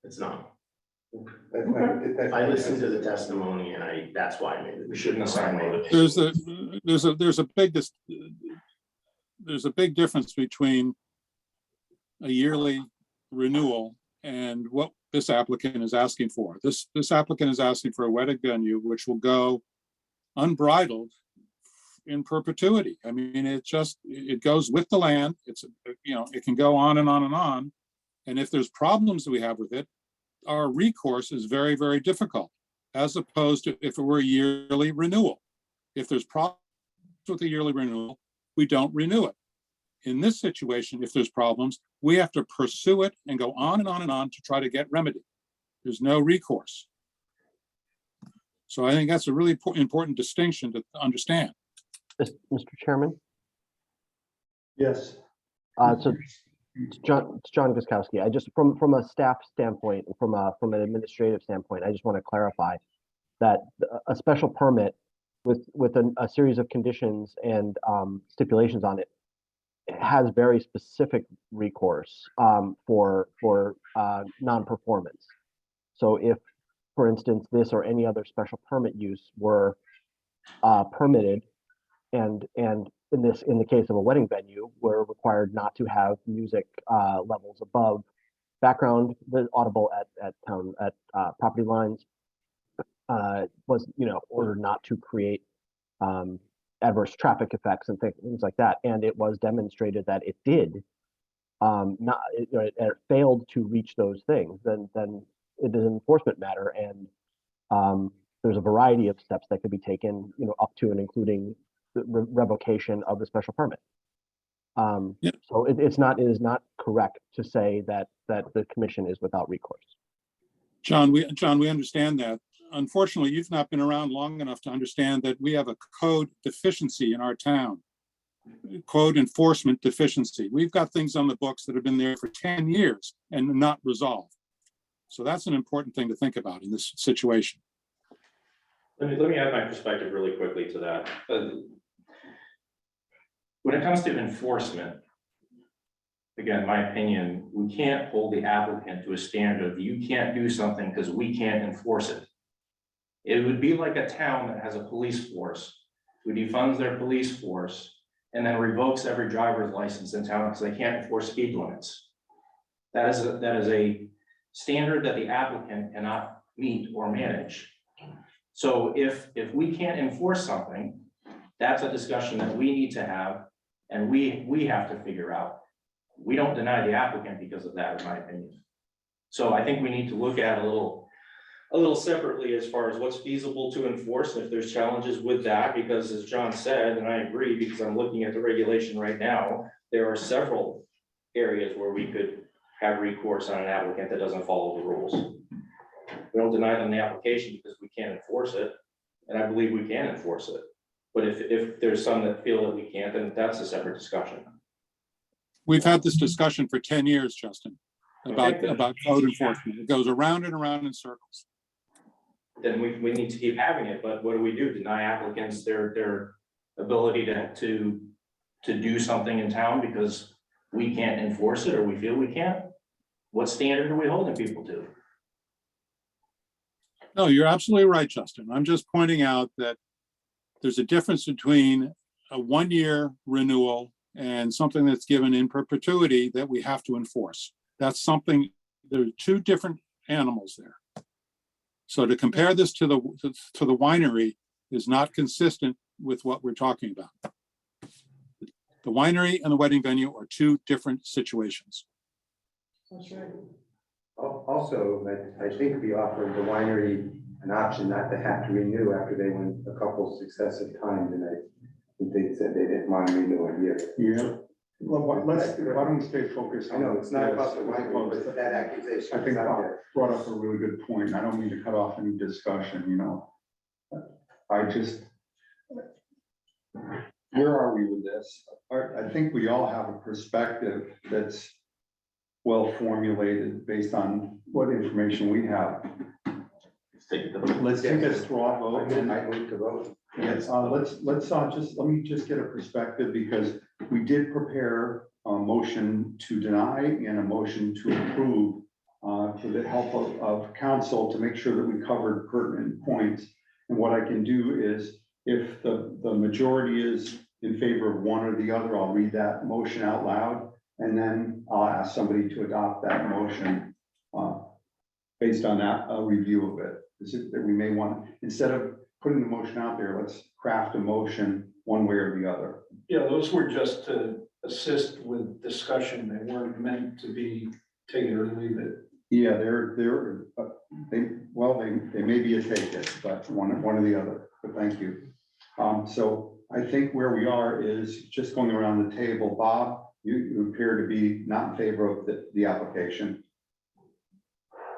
It's not. That's I listened to the testimony and that's why I made it. We shouldn't assign one. There's a big difference between a yearly renewal and what this applicant is asking for. This applicant is asking for a wedding venue which will go unbridled in perpetuity. I mean, it goes with the land. It's, it can go on and on and on. And if there's problems that we have with it, our recourse is very, very difficult, as opposed to if it were a yearly renewal. If there's problems with a yearly renewal, we don't renew it. In this situation, if there's problems, we have to pursue it and go on and on and on to try to get remedy. There's no recourse. So I think that's a really important distinction to understand. Mr. Chairman, Yes. so it's John Guskowski. I just, from a staff standpoint, from an administrative standpoint, I just want to clarify that a special permit with a series of conditions and stipulations on it has very specific recourse for non-performance. So if, for instance, this or any other special permit use were permitted, and in the case of a wedding venue, were required not to have music levels above background, the audible at property lines, was ordered not to create adverse traffic effects and things like that, and it was demonstrated that it did not, it failed to reach those things, then it is an enforcement matter, and there's a variety of steps that could be taken, up to and including the revocation of the special permit. Yep. So it is not correct to say that the commission is without recourse. John, we understand that. Unfortunately, you've not been around long enough to understand that we have a code deficiency in our town. Code enforcement deficiency. We've got things on the books that have been there for 10 years and not resolved. So that's an important thing to think about in this situation. Let me add my perspective really quickly to that. When it comes to enforcement, again, my opinion, we can't hold the applicant to a standard of you can't do something because we can't enforce it. It would be like a town that has a police force who defunds their police force and then revokes every driver's license in town because they can't enforce speed limits. That is a standard that the applicant cannot meet or manage. So if we can't enforce something, that's a discussion that we need to have, and we have to figure out. We don't deny the applicant because of that, in my opinion. So I think we need to look at a little separately as far as what's feasible to enforce, and if there's challenges with that, because as John said, and I agree, because I'm looking at the regulation right now, there are several areas where we could have recourse on an applicant that doesn't follow the rules. We don't deny them the application because we can't enforce it, and I believe we can enforce it. But if there's some that feel that we can't, then that's a separate discussion. We've had this discussion for 10 years, Justin, about Okay. code enforcement. It goes around and around in circles. Then we need to keep having it, but what do? Deny applicants their ability to do something in town because we can't enforce it or we feel we can't? What standard are we holding people to? No, you're absolutely right, Justin. I'm just pointing out that there's a difference between a one-year renewal and something that's given in perpetuity that we have to enforce. That's something, there are two different animals there. So to compare this to the winery is not consistent with what we're talking about. The winery and the wedding venue are two different situations. That's right. Also, I think we offered the winery an option not to have to renew after they went a couple successive times, and I think they said they didn't want to renew a year. Yeah. Well, why don't we stay focused? I know, it's not about the this, as winery, opposed but that accusation. I think is out Bob there. brought up a really good point. I don't mean to cut off any discussion, where are we with this? I think we all have a perspective that's well formulated based on what information we have. Let's take a straw vote. I move to vote. Yes, let me just get a perspective, because we did prepare a motion to deny and a motion to approve for the help of council to make sure that we covered pertinent points. And what I can do is, if the majority is in favor of one or the other, I'll read that motion out loud, and then I'll ask somebody to adopt that motion. based on that, a review of it. Is it that we may want, instead of putting the motion out there, let's craft a motion one way or the other. Yeah, those were just to assist with discussion. They weren't meant to be take it or leave it. Yeah, they may be a take it, but one or the other, but thank you. So I think where we are is just going around the table. Bob, you appear to be not in favor of the application.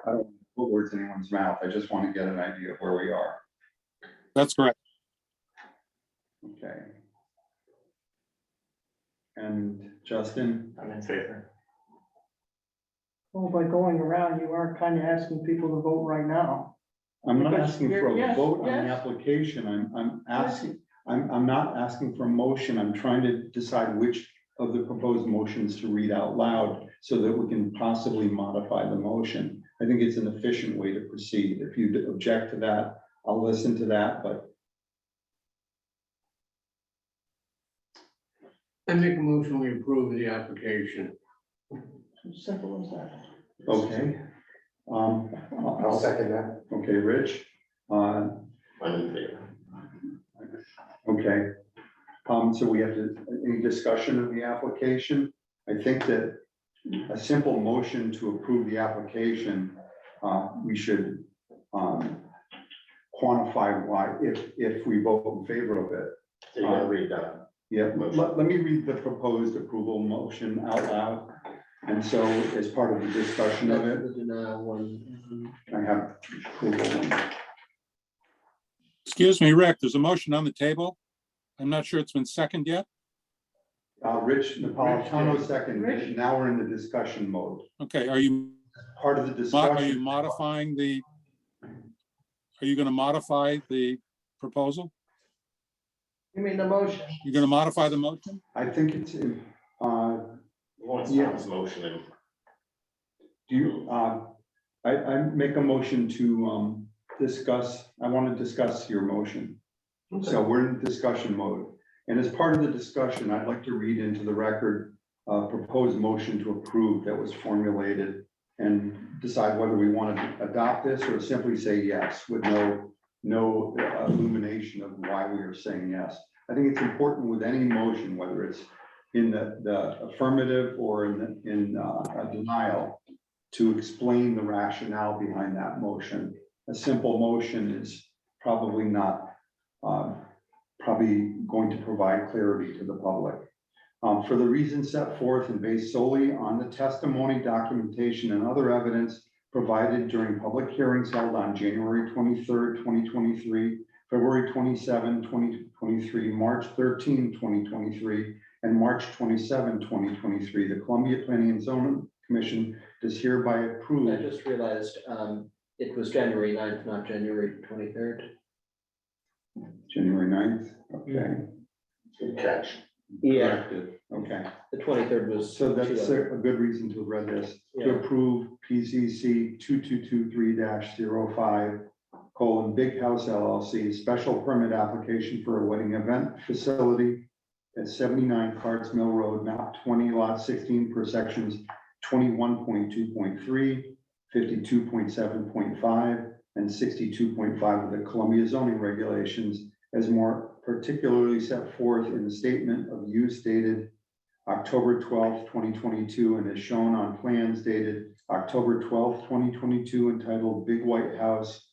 I don't want to put words in anyone's mouth. I just want to get an idea of where we are. That's correct. Okay. And Justin? I'm in favor. Well, by going around, you are kind of asking people to vote right now. I'm not Because asking for a yes, vote on the yes. application. I'm asking, I'm not asking for a motion. I'm trying to decide which of the proposed motions to read out loud so that we can possibly modify the motion. I think it's an efficient way to proceed. If you object to that, I'll listen to that, but I make a motion, we approve the application. As simple as that. okay. I'll second that. Okay, Rich, I'm in favor. okay. So we have any discussion of the application? I think that a simple motion to approve the application, we should, quantify why, if we vote in favor of it. So you're gonna read that? Yeah, let me read the proposed approval motion out loud. And so as part of the discussion of it, The denial one. I have approval. Excuse me, Rick, there's a motion on the table. I'm not sure it's been seconded yet. Rich Napolitano Rich. second, now we're in the discussion mode. Okay, are you Part of the are you discussion. modifying the, are you going to modify the proposal? You mean the motion? You're going to modify the motion? I think it's, Once Yeah. Tom's motioning. do you, I make a motion to, discuss, I want to discuss your motion. So we're in discussion mode. And as part of the discussion, I'd like to read into the record a proposed motion to approve that was formulated and decide whether we want to adopt this or simply say yes with no illumination of why we are saying yes. I think it's important with any motion, whether it's in the affirmative or in a denial, to explain the rationale behind that motion. A simple motion is probably not probably going to provide clarity to the public. For the reasons set forth and based solely on the testimony, documentation, and other evidence provided during public hearings held on January 23rd, 2023, February 27, 2023, March 13, 2023, and March 27, 2023, the Columbia Planning and Zoning Commission does hereby I approve. just realized, it was January 9th, not January 23rd. January 9th, okay. Good catch. Yeah, Corrected. Okay, the 23rd was. so that's 2 a good reason to have read this. To Yeah. approve PZC 2223-05, Big House LLC, special permit application for a wedding event facility at 79 Carts Mill Road, map 20, lot 16, per sections 21.2.3, 52.7.5, and 62.5 of the Columbia zoning regulations, as more particularly set forth in the statement of use dated October 12th, 2022, and is shown on plans dated October 12th, 2022, entitled Big White House,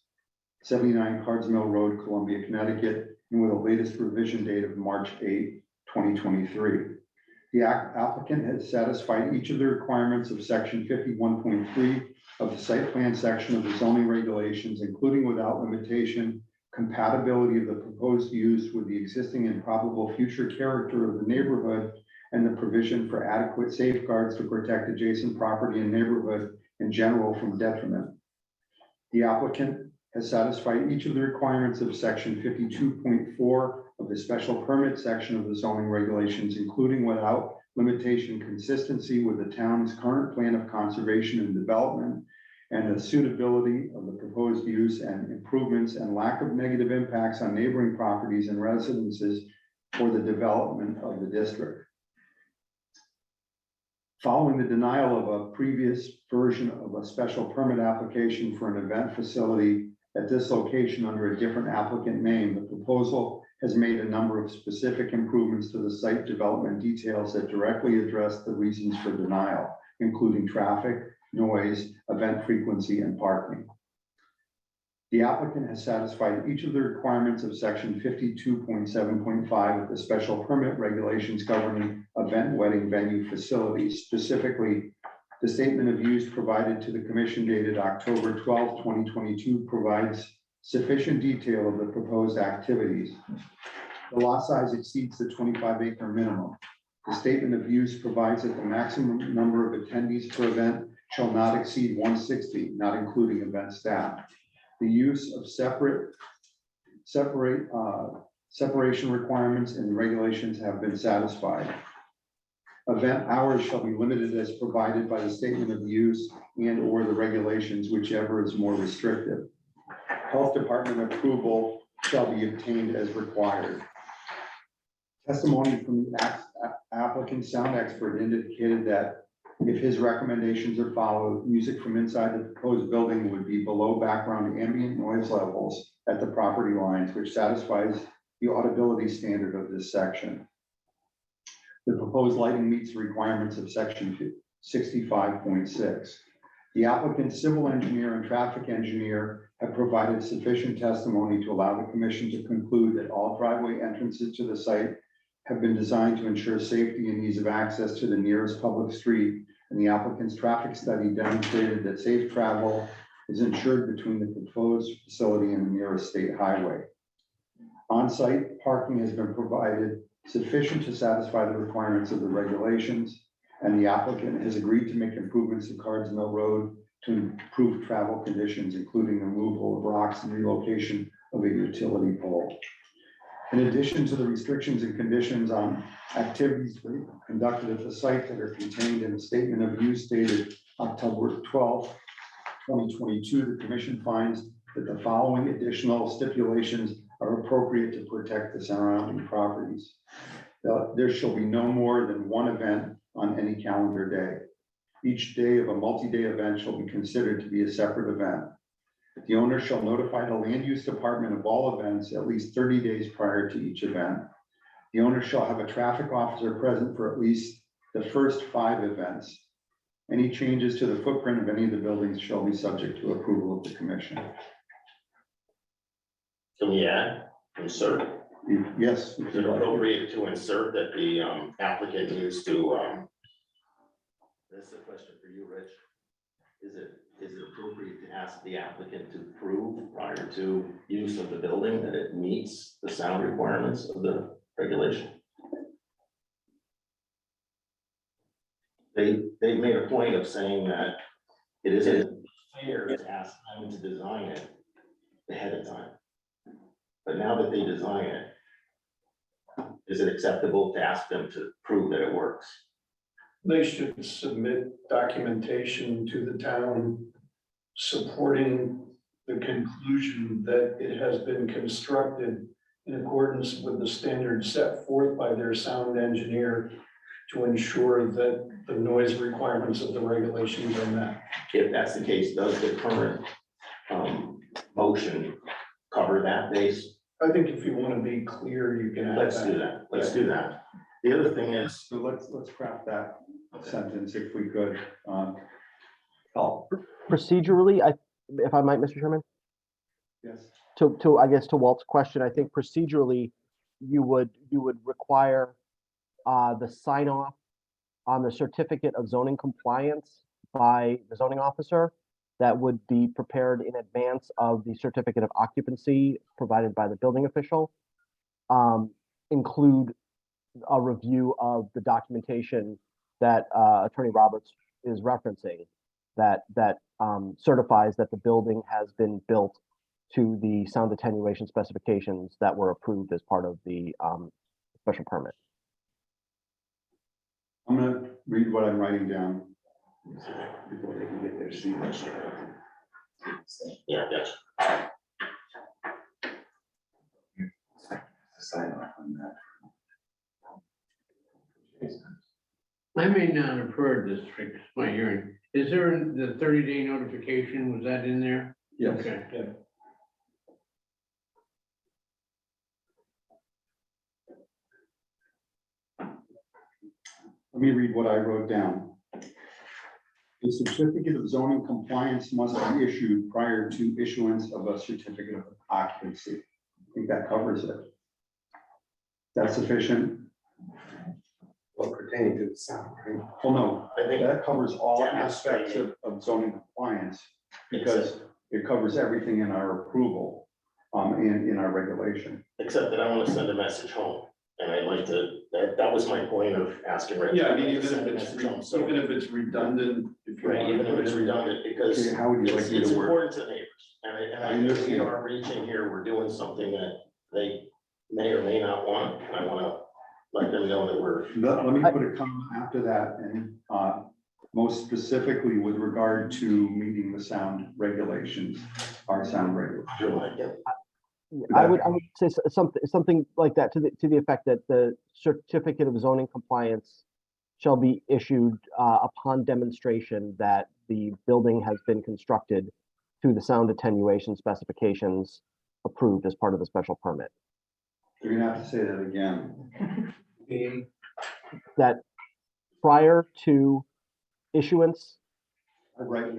79 Cards Mill Road, Columbia, Connecticut, and with the latest revision date of March 8, 2023. The applicant has satisfied each of the requirements of section 51.3 of the site plan section of the zoning regulations, including without limitation, compatibility of the proposed use with the existing and probable future character of the neighborhood, and the provision for adequate safeguards to protect adjacent property and neighborhood in general from detriment. The applicant has satisfied each of the requirements of section 52.4 of the special permit section of the zoning regulations, including without limitation consistency with the town's current plan of conservation and development, and the suitability of the proposed use and improvements and lack of negative impacts on neighboring properties and residences for the development of the district. Following the denial of a previous version of a special permit application for an event facility at this location under a different applicant name, the proposal has made a number of specific improvements to the site development details that directly address the reasons for denial, including traffic, noise, event frequency, and parking. The applicant has satisfied each of the requirements of section 52.7.5 of the special permit regulations governing event wedding venue facilities. Specifically, the statement of use provided to the commission dated October 12, 2022 provides sufficient detail of the proposed activities. The lot size exceeds the 25-acre minimum. The statement of use provides that the maximum number of attendees per event shall not exceed 160, not including event staff. The use of separation requirements and regulations have been satisfied. Event hours shall be limited as provided by the statement of use and or the regulations, whichever is more restrictive. Health department approval shall be obtained as required. Testimony from the applicant sound expert indicated that if his recommendations are followed, music from inside the proposed building would be below background ambient noise levels at the property lines, which satisfies the audibility standard of this section. The proposed lighting meets the requirements of section 65.6. The applicant's civil engineer and traffic engineer have provided sufficient testimony to allow the commission to conclude that all driveway entrances to the site have been designed to ensure safety and ease of access to the nearest public street, and the applicant's traffic study demonstrated that safe travel is ensured between the proposed facility and the nearest state highway. On-site parking has been provided sufficient to satisfy the requirements of the regulations, and the applicant has agreed to make improvements to Cards Mill Road to improve travel conditions, including removal of rocks and relocation of a utility pole. In addition to the restrictions and conditions on activities conducted at the site that are contained in the statement of use dated October 12, 2022, the commission finds that the following additional stipulations are appropriate to protect the surrounding properties. There shall be no more than one event on any calendar day. Each day of a multi-day event shall be considered to be a separate event. The owner shall notify the land use department of all events at least 30 days prior to each event. The owner shall have a traffic officer present for at least the first 5 events. Any changes to the footprint of any of the buildings shall be subject to approval of the commission. Can we add, insert? Yes. Is it appropriate to insert that the applicant needs to, this is a question for you, Rich. Is it appropriate to ask the applicant to prove prior to use of the building that it meets the sound requirements of the regulation? They made a point of saying that it isn't fair to ask them to design it ahead of time. But now that they design it, is it acceptable to ask them to prove that it works? They should submit documentation to the town supporting the conclusion that it has been constructed in accordance with the standards set forth by their sound engineer to ensure that the noise requirements of the regulations are met. If that's the case, does the current motion cover that base? I think if you want to be clear, you can add Let's do that. Let's do that. The other thing is, So let's craft that sentence if we could. Paul. Procedurally, if I might, Mr. Chairman, Yes. I guess to Walt's question, I think procedurally, you would require the sign off on the certificate of zoning compliance by the zoning officer that would be prepared in advance of the certificate of occupancy provided by the building official. Include a review of the documentation that Attorney Roberts is referencing that certifies that the building has been built to the sound attenuation specifications that were approved as part of the special permit. I'm gonna read what I'm writing down. Before they can get their signature. yeah, yes. Sign off on that. I may not have heard this, fix my hearing. Is there the 30-day notification? Was that in there? Yes. Okay. Let me read what I wrote down. A certificate of zoning compliance must be issued prior to issuance of a certificate of occupancy. I think that covers it. That's sufficient? Well, pertaining to the sound, right? Well, no, I think that covers all aspects demonstrating- of zoning compliance because it covers everything in our approval, and in our regulation. Except that I want to send a message home, and I'd like to, that was my point of asking. Rich. Yeah, I mean, I'd like to even if send a it's, message home, so- even if it's redundant, if you Right, want even to if put it's it redundant, because Okay, how would you like it's me to work? important to the neighbors. And I I think we understand. are reaching here, we're doing something that they may or may not want, and I want to let them know that we're. Let me put a comment after that, and most specifically with regard to meeting the sound regulations, our sound regulations. I would say something like that to the effect that the certificate of zoning compliance shall be issued upon demonstration that the building has been constructed through the sound attenuation specifications approved as part of the special permit. You're gonna have to say that again. That prior to issuance Right.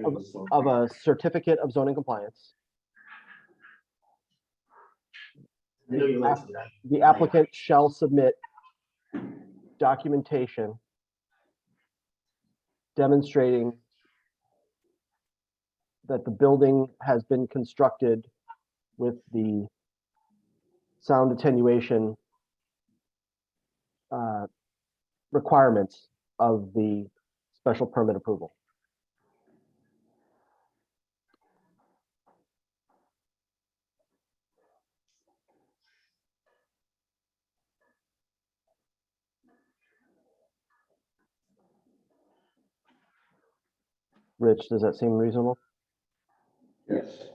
of a certificate of zoning compliance, the applicant shall submit documentation demonstrating that the building has been constructed with the sound attenuation requirements of the special permit approval. Rich, does that seem reasonable? Yes.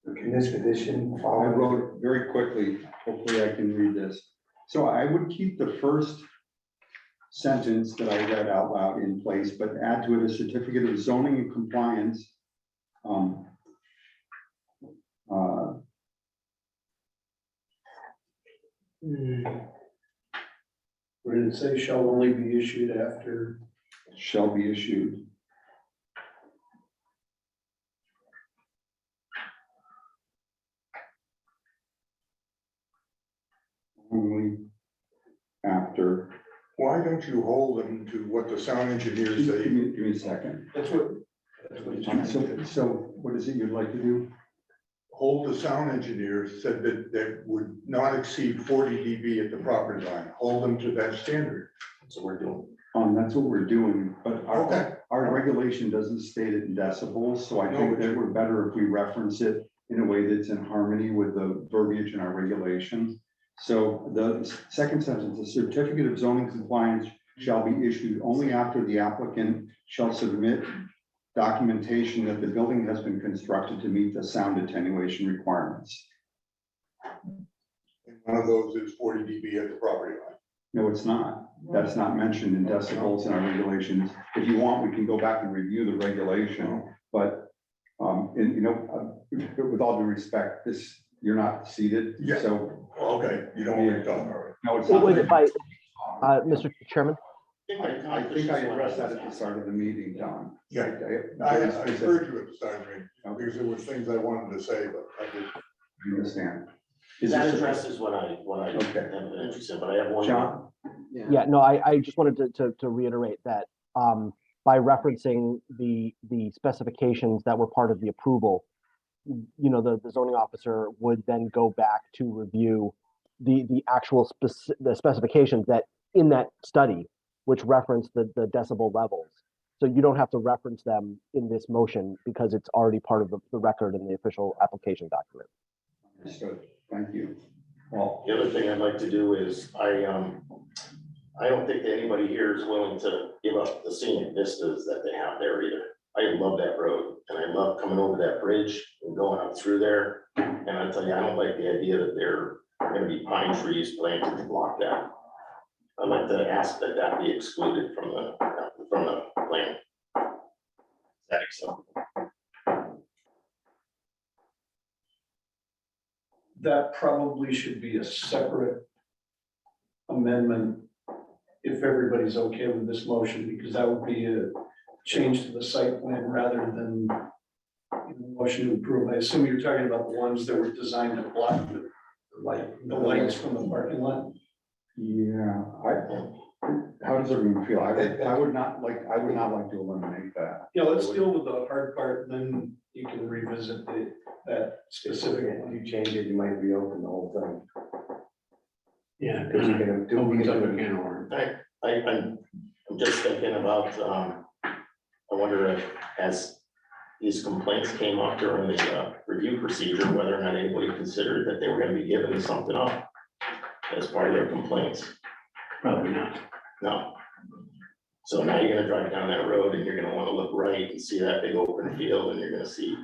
Can this condition I follow? wrote very quickly, hopefully I can read this. So I would keep the first sentence that I read out loud in place, but add to it a certificate of zoning and compliance. Where did it say shall only be issued after? Shall be issued. Only after. Why don't you hold them to what the sound engineers Give say? me a second. That's what it's. So what is it you'd like to do? Hold the sound engineers said that that would not exceed 40 dB at the property line. Hold them to that standard. So we're doing. That's what we're doing, but Okay. our regulation doesn't state it in decibels, so I think that we're better if we reference it in a way that's in harmony with the verbiage in our regulations. So the second sentence, the certificate of zoning compliance shall be issued only after the applicant shall submit documentation that the building has been constructed to meet the sound attenuation requirements. And one of those is 40 dB at the property line. No, it's not. That's not mentioned in decibels in our regulations. If you want, we can go back and review the regulation, but, with all due respect, you're not seated, Yeah. so. Okay, you don't want me to talk about it. No, it's Well, not. wait, if Mr. Chairman, I think I addressed that at the start of the meeting, Don. Yeah, I heard you at the start of the meeting, because there were things I wanted to say, but I just. I understand. That addresses what I Okay. have an interest in, but I have one. John? yeah, no, I just wanted to reiterate that by referencing the specifications that were part of the approval, the zoning officer would then go back to review the actual the specifications that in that study, which reference the decibel levels. So you don't have to reference them in this motion because it's already part of the record in the official application document. Understood. Thank you. Well, The other thing I'd like to do is, I don't think that anybody here is willing to give up the scenic vistas that they have there either. I love that road and I love coming over that bridge and going up through there. And I tell you, I don't like the idea that there are gonna be pine trees planted to block that. I'd like to ask that that be excluded from the plan. Is that acceptable? That probably should be a separate amendment if everybody's okay with this motion, because that would be a change to the site plan rather than motion to approve. I assume you're talking about the ones that were designed to block the lights from the parking lot. Yeah, how does everyone feel? I would not like to eliminate that. Yeah, let's deal with the hard part, then you can revisit that specific If one. you change it, you might reopen the whole thing. Yeah, Because you're gonna do. opens up a can of worms. I'm just thinking about, I wonder if, as these complaints came up during the review procedure, whether or not anybody considered that they were gonna be giving something up as part of their complaints. Probably not. No. So now you're gonna drive down that road and you're gonna wanna look right and see that big open field and you're gonna see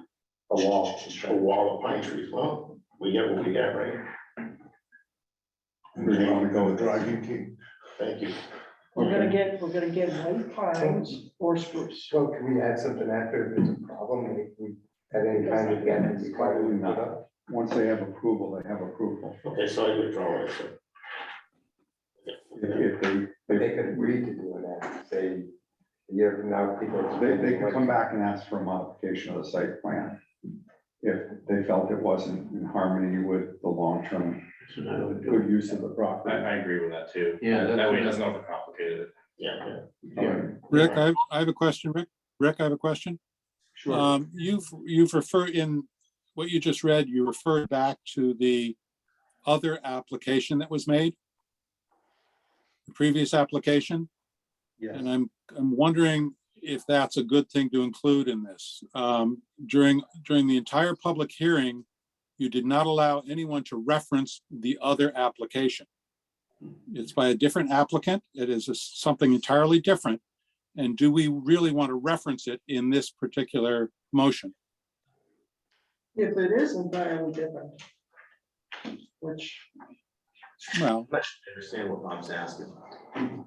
A wall. a wall of pine trees. Well, we get what we got, right? We want to go with Driving king. Thank you. We're gonna get white pines or spruce. So can we add something after if there's a problem, and if we, at any time, again, and require we put up? Once they have approval, they have approval. Okay, so I withdraw what I said. If They could agree to doing that, say, a year from now, people. They could come back and ask for a modification of the site plan if they felt it wasn't in harmony with the long-term So I would do good it. use of the property. I agree with that too. Yeah, That way it that's- doesn't overcomplicate it. Yeah, Rick, I have a question, Rick. Rick, I have a question. Sure. You've referred in what you just read, you referred back to the other application that was made, the previous application, Yes. and I'm wondering if that's a good thing to include in this. During the entire public hearing, you did not allow anyone to reference the other application. It's by a different applicant. It is something entirely different. And do we really want to reference it in this particular motion? If it is entirely different. Which, Well, I understand what Bob's asking.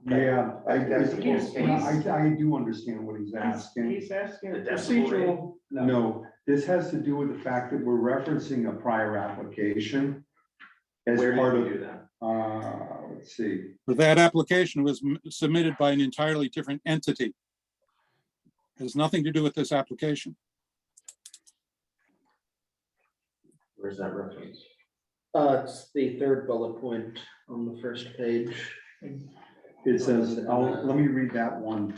Yeah, He's- I do understand what he's asking. he's asking The decibel procedural, No, this has to do with the fact that we're referencing a prior application as Where part did of, we do that? let's see. but that application was submitted by an entirely different entity. Has nothing to do with this application. Where's that reference? It's the third bullet point on the first page. It says, let me read that one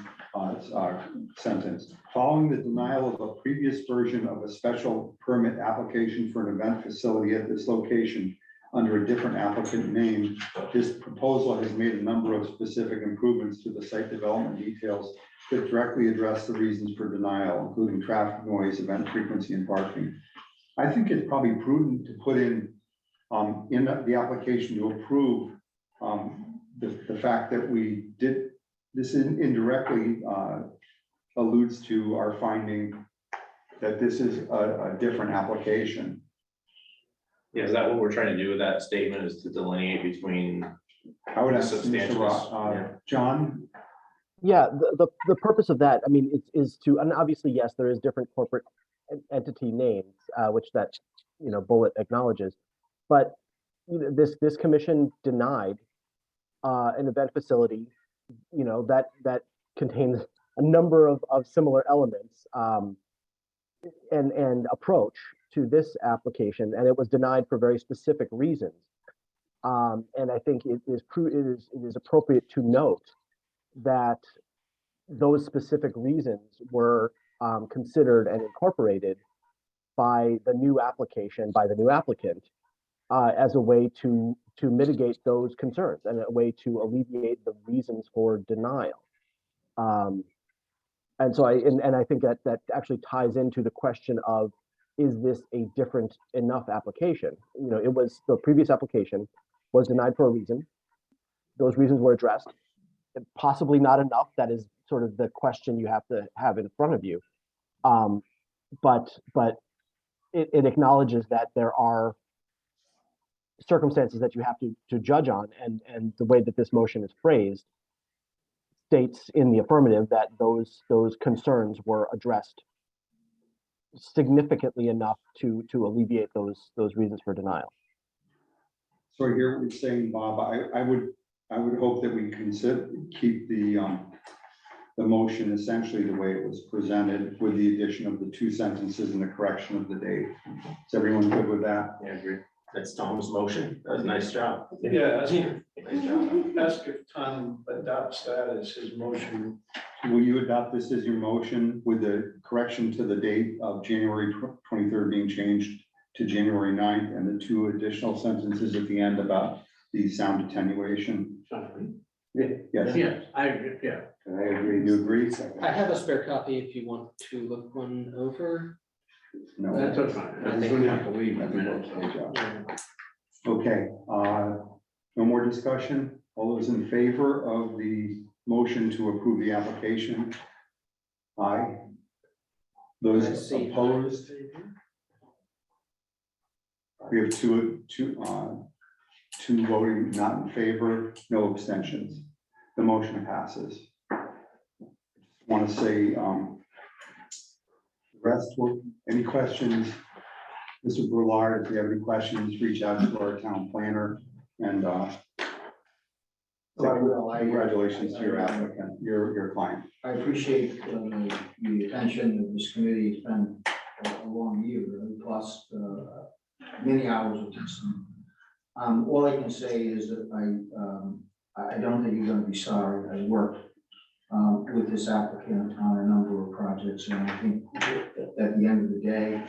sentence. Following the denial of a previous version of a special permit application for an event facility at this location under a different applicant name, this proposal has made a number of specific improvements to the site development details that directly address the reasons for denial, including traffic noise, event frequency, and parking. I think it's probably prudent to put in the application to approve the fact that we did, this indirectly alludes to our finding that this is a different application. Yeah, is that what we're trying to do with that statement, is to delineate between? I would ask Substantial, Mr. John, Yeah, the purpose of that, I mean, is to, and obviously, yes, there is different corporate entity names, which that, bullet acknowledges. But this commission denied an event facility, that contains a number of similar elements and approach to this application, and it was denied for very specific reasons. And I think it is appropriate to note that those specific reasons were considered and incorporated by the new application, by the new applicant, as a way to mitigate those concerns and a way to alleviate the reasons for denial. And so I think that actually ties into the question of, is this a different enough application? It was, the previous application was denied for a reason. Those reasons were addressed. Possibly not enough. That is sort of the question you have to have in front of you. But it acknowledges that there are circumstances that you have to judge on, and the way that this motion is phrased states in the affirmative that those concerns were addressed significantly enough to alleviate those reasons for denial. So I hear what you're saying, Bob. I would hope that we keep the motion essentially the way it was presented with the addition of the 2 sentences and the correction of the date. Is everyone good with that? I agree. That's Tom's motion. That was a nice job. Yeah, Nice job. ask if Tom adopts that as his motion. Will you adopt this as your motion with the correction to the date of January 23rd being changed to January 9th and the 2 additional sentences at the end about the sound attenuation? Yes, Yes, I agree, yeah. I agree. you agree? I have a spare copy if you want to look one over. No. That's fine. I don't have to leave in a minute. Okay, no more discussion? All those in favor of the motion to approve the application? Aye. Those opposed? We have two voting not in favor, no abstentions. The motion passes. Want to say, any questions? Mr. Brulard, if you have any questions, reach out to our town planner and congratulations to your applicant, your client. I appreciate the attention of this committee. It's been a long year, plus many hours of testing. All I can say is that I don't think you're gonna be sorry. I worked with this applicant on a number of projects, and I think at the end of the day,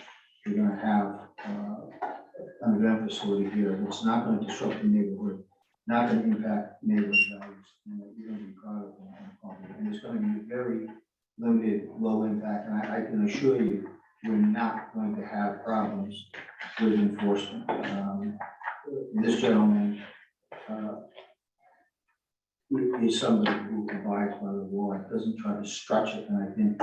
you're gonna have an event facility here that's not gonna disrupt the neighborhood, not gonna impact neighborhood values, and that you're gonna be proud of them. And it's gonna be very limited, low impact, and I can assure you, we're not going to have problems with enforcement. This gentleman is somebody who abides by the law, doesn't try to stretch it, and I think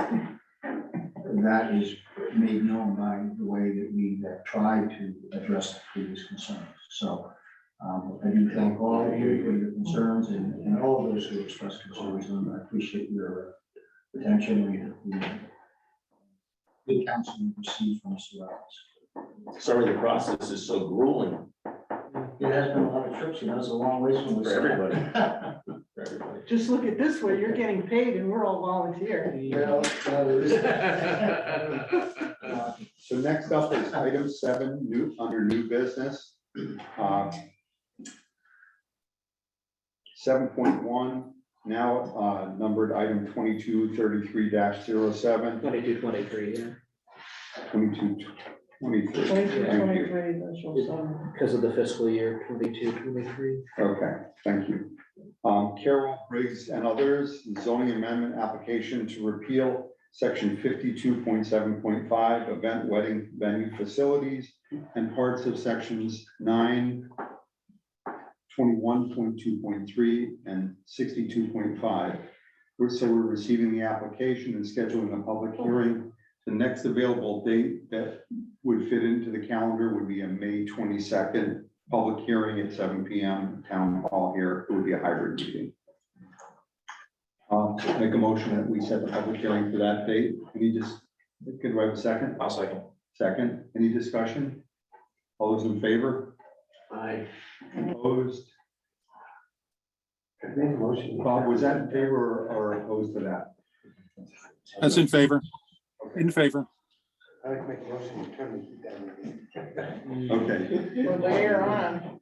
that is made known by the way that we have tried to address the previous concerns. So I do thank all of you for your concerns and all of those who expressed concerns, and I appreciate your attention and the counsel you received from Mr. Roberts. Sorry, the process is so grueling It has been a lot of trips, it's a long ways from the. for everybody. For everybody. Just look at this way, you're getting paid and we're all volunteer. So next up is item 7, under new business. 7.1, now numbered item 2233-07. 2223, yeah, 2223. 22, 23, because of the fiscal year 22-23. Okay, thank you. Carol Briggs and others, zoning amendment application to repeal section 52.7.5, event wedding venue facilities, and parts of sections 9, 21.2.3, and 62.5. So we're receiving the application and scheduling a public hearing. The next available date that would fit into the calendar would be a May 22nd public hearing at 7 p.m. Town Hall here. It would be a hybrid meeting. Make a motion that we set the public hearing for that date. Can we have a second? I'll second. Second, any discussion? All those in favor? Aye. Opposed? Make a motion. Bob, was that in favor or opposed to that? That's in favor. In favor. I'd like to make a motion to turn the meeting. Okay, Well, later on,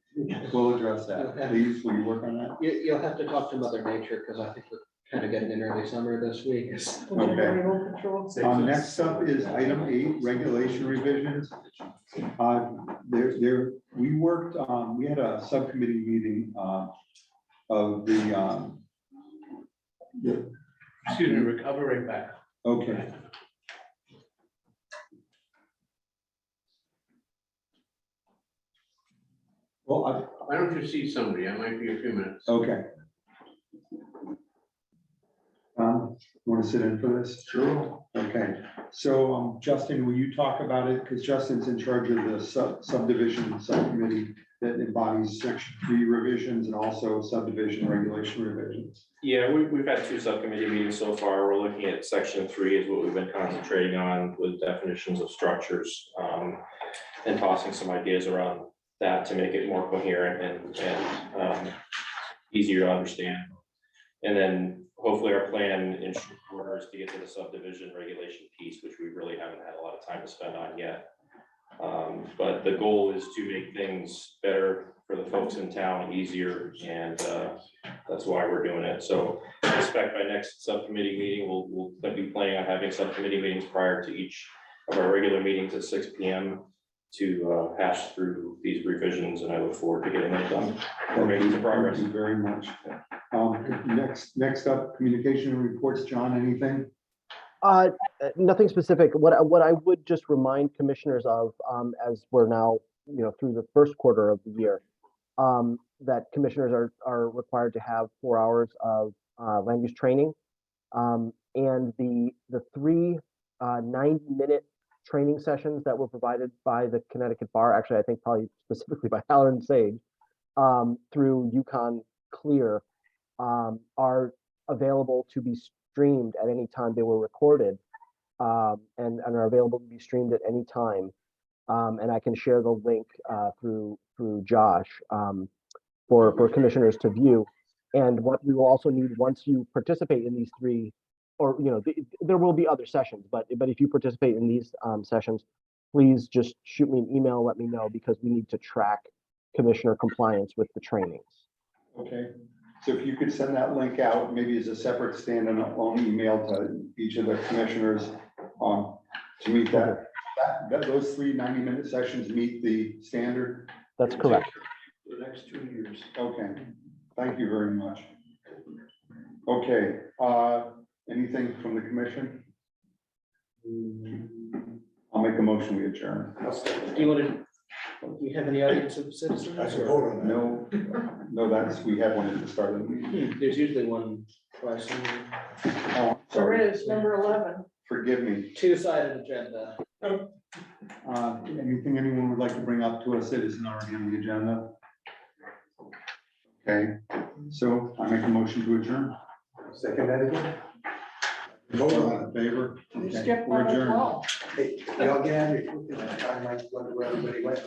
we'll address that. Please, will you work on that? You'll have to talk to Mother Nature, because I think we're kind of getting an early summer this week. animal control. Next up is item 8, regulation revisions. We worked, we had a subcommittee meeting of the, Excuse me, recovering back. okay. Well, Why don't you see somebody? I might be a few minutes. okay. Want to sit in for this? Sure. Okay, so Justin, will you talk about it? Because Justin's in charge of the subdivision subcommittee that embodies section 3 revisions and also subdivision regulation revisions. Yeah, we've had 2 subcommittee meetings so far. We're looking at section 3 is what we've been concentrating on with definitions of structures. And tossing some ideas around that to make it more coherent and easier to understand. And then hopefully our plan in short order is to get to the subdivision regulation piece, which we really haven't had a lot of time to spend on yet. But the goal is to make things better for the folks in town, easier, and that's why we're doing it. So I expect by next subcommittee meeting, we'll be planning on having subcommittee meetings prior to each of our regular meetings at 6 p.m. to hash through these revisions, and I look forward to getting that done. We're making some progress. Thank you very much. Next up, communication and reports. John, anything? Nothing specific. What I would just remind commissioners of, as we're now, through the first quarter of the year, that commissioners are required to have 4 hours of land use training. And the 3 90-minute training sessions that were provided by the Connecticut Bar, actually, I think probably specifically by Howard Sage, through Yukon Clear, are available to be streamed at any time. They were recorded and are available to be streamed at any time. And I can share the link through Josh for commissioners to view. And what we will also need once you participate in these 3, or there will be other sessions, but if you participate in these sessions, please just shoot me an email, let me know, because we need to track commissioner compliance with the trainings. Okay, so if you could send that link out, maybe as a separate standalone email to each of the commissioners to meet that those 3 90-minute sessions meet the standard. That's correct. The next 2 years. Okay, thank you very much. Okay, anything from the commission? I'll make a motion, we adjourn. Do we have any audience of citizens? I should vote on that. No, we had one at the start of the meeting. There's usually one twice. Oh, There sorry, is number 11. forgive me. 2-sided agenda. Anything anyone would like to bring up to us that isn't already on the agenda? Okay, so I make a motion to adjourn. Second that again? Vote All on in favor? You Okay, skipped we're number adjourned. 12. Hey, y'all get out of here quick, I might wonder where everybody went.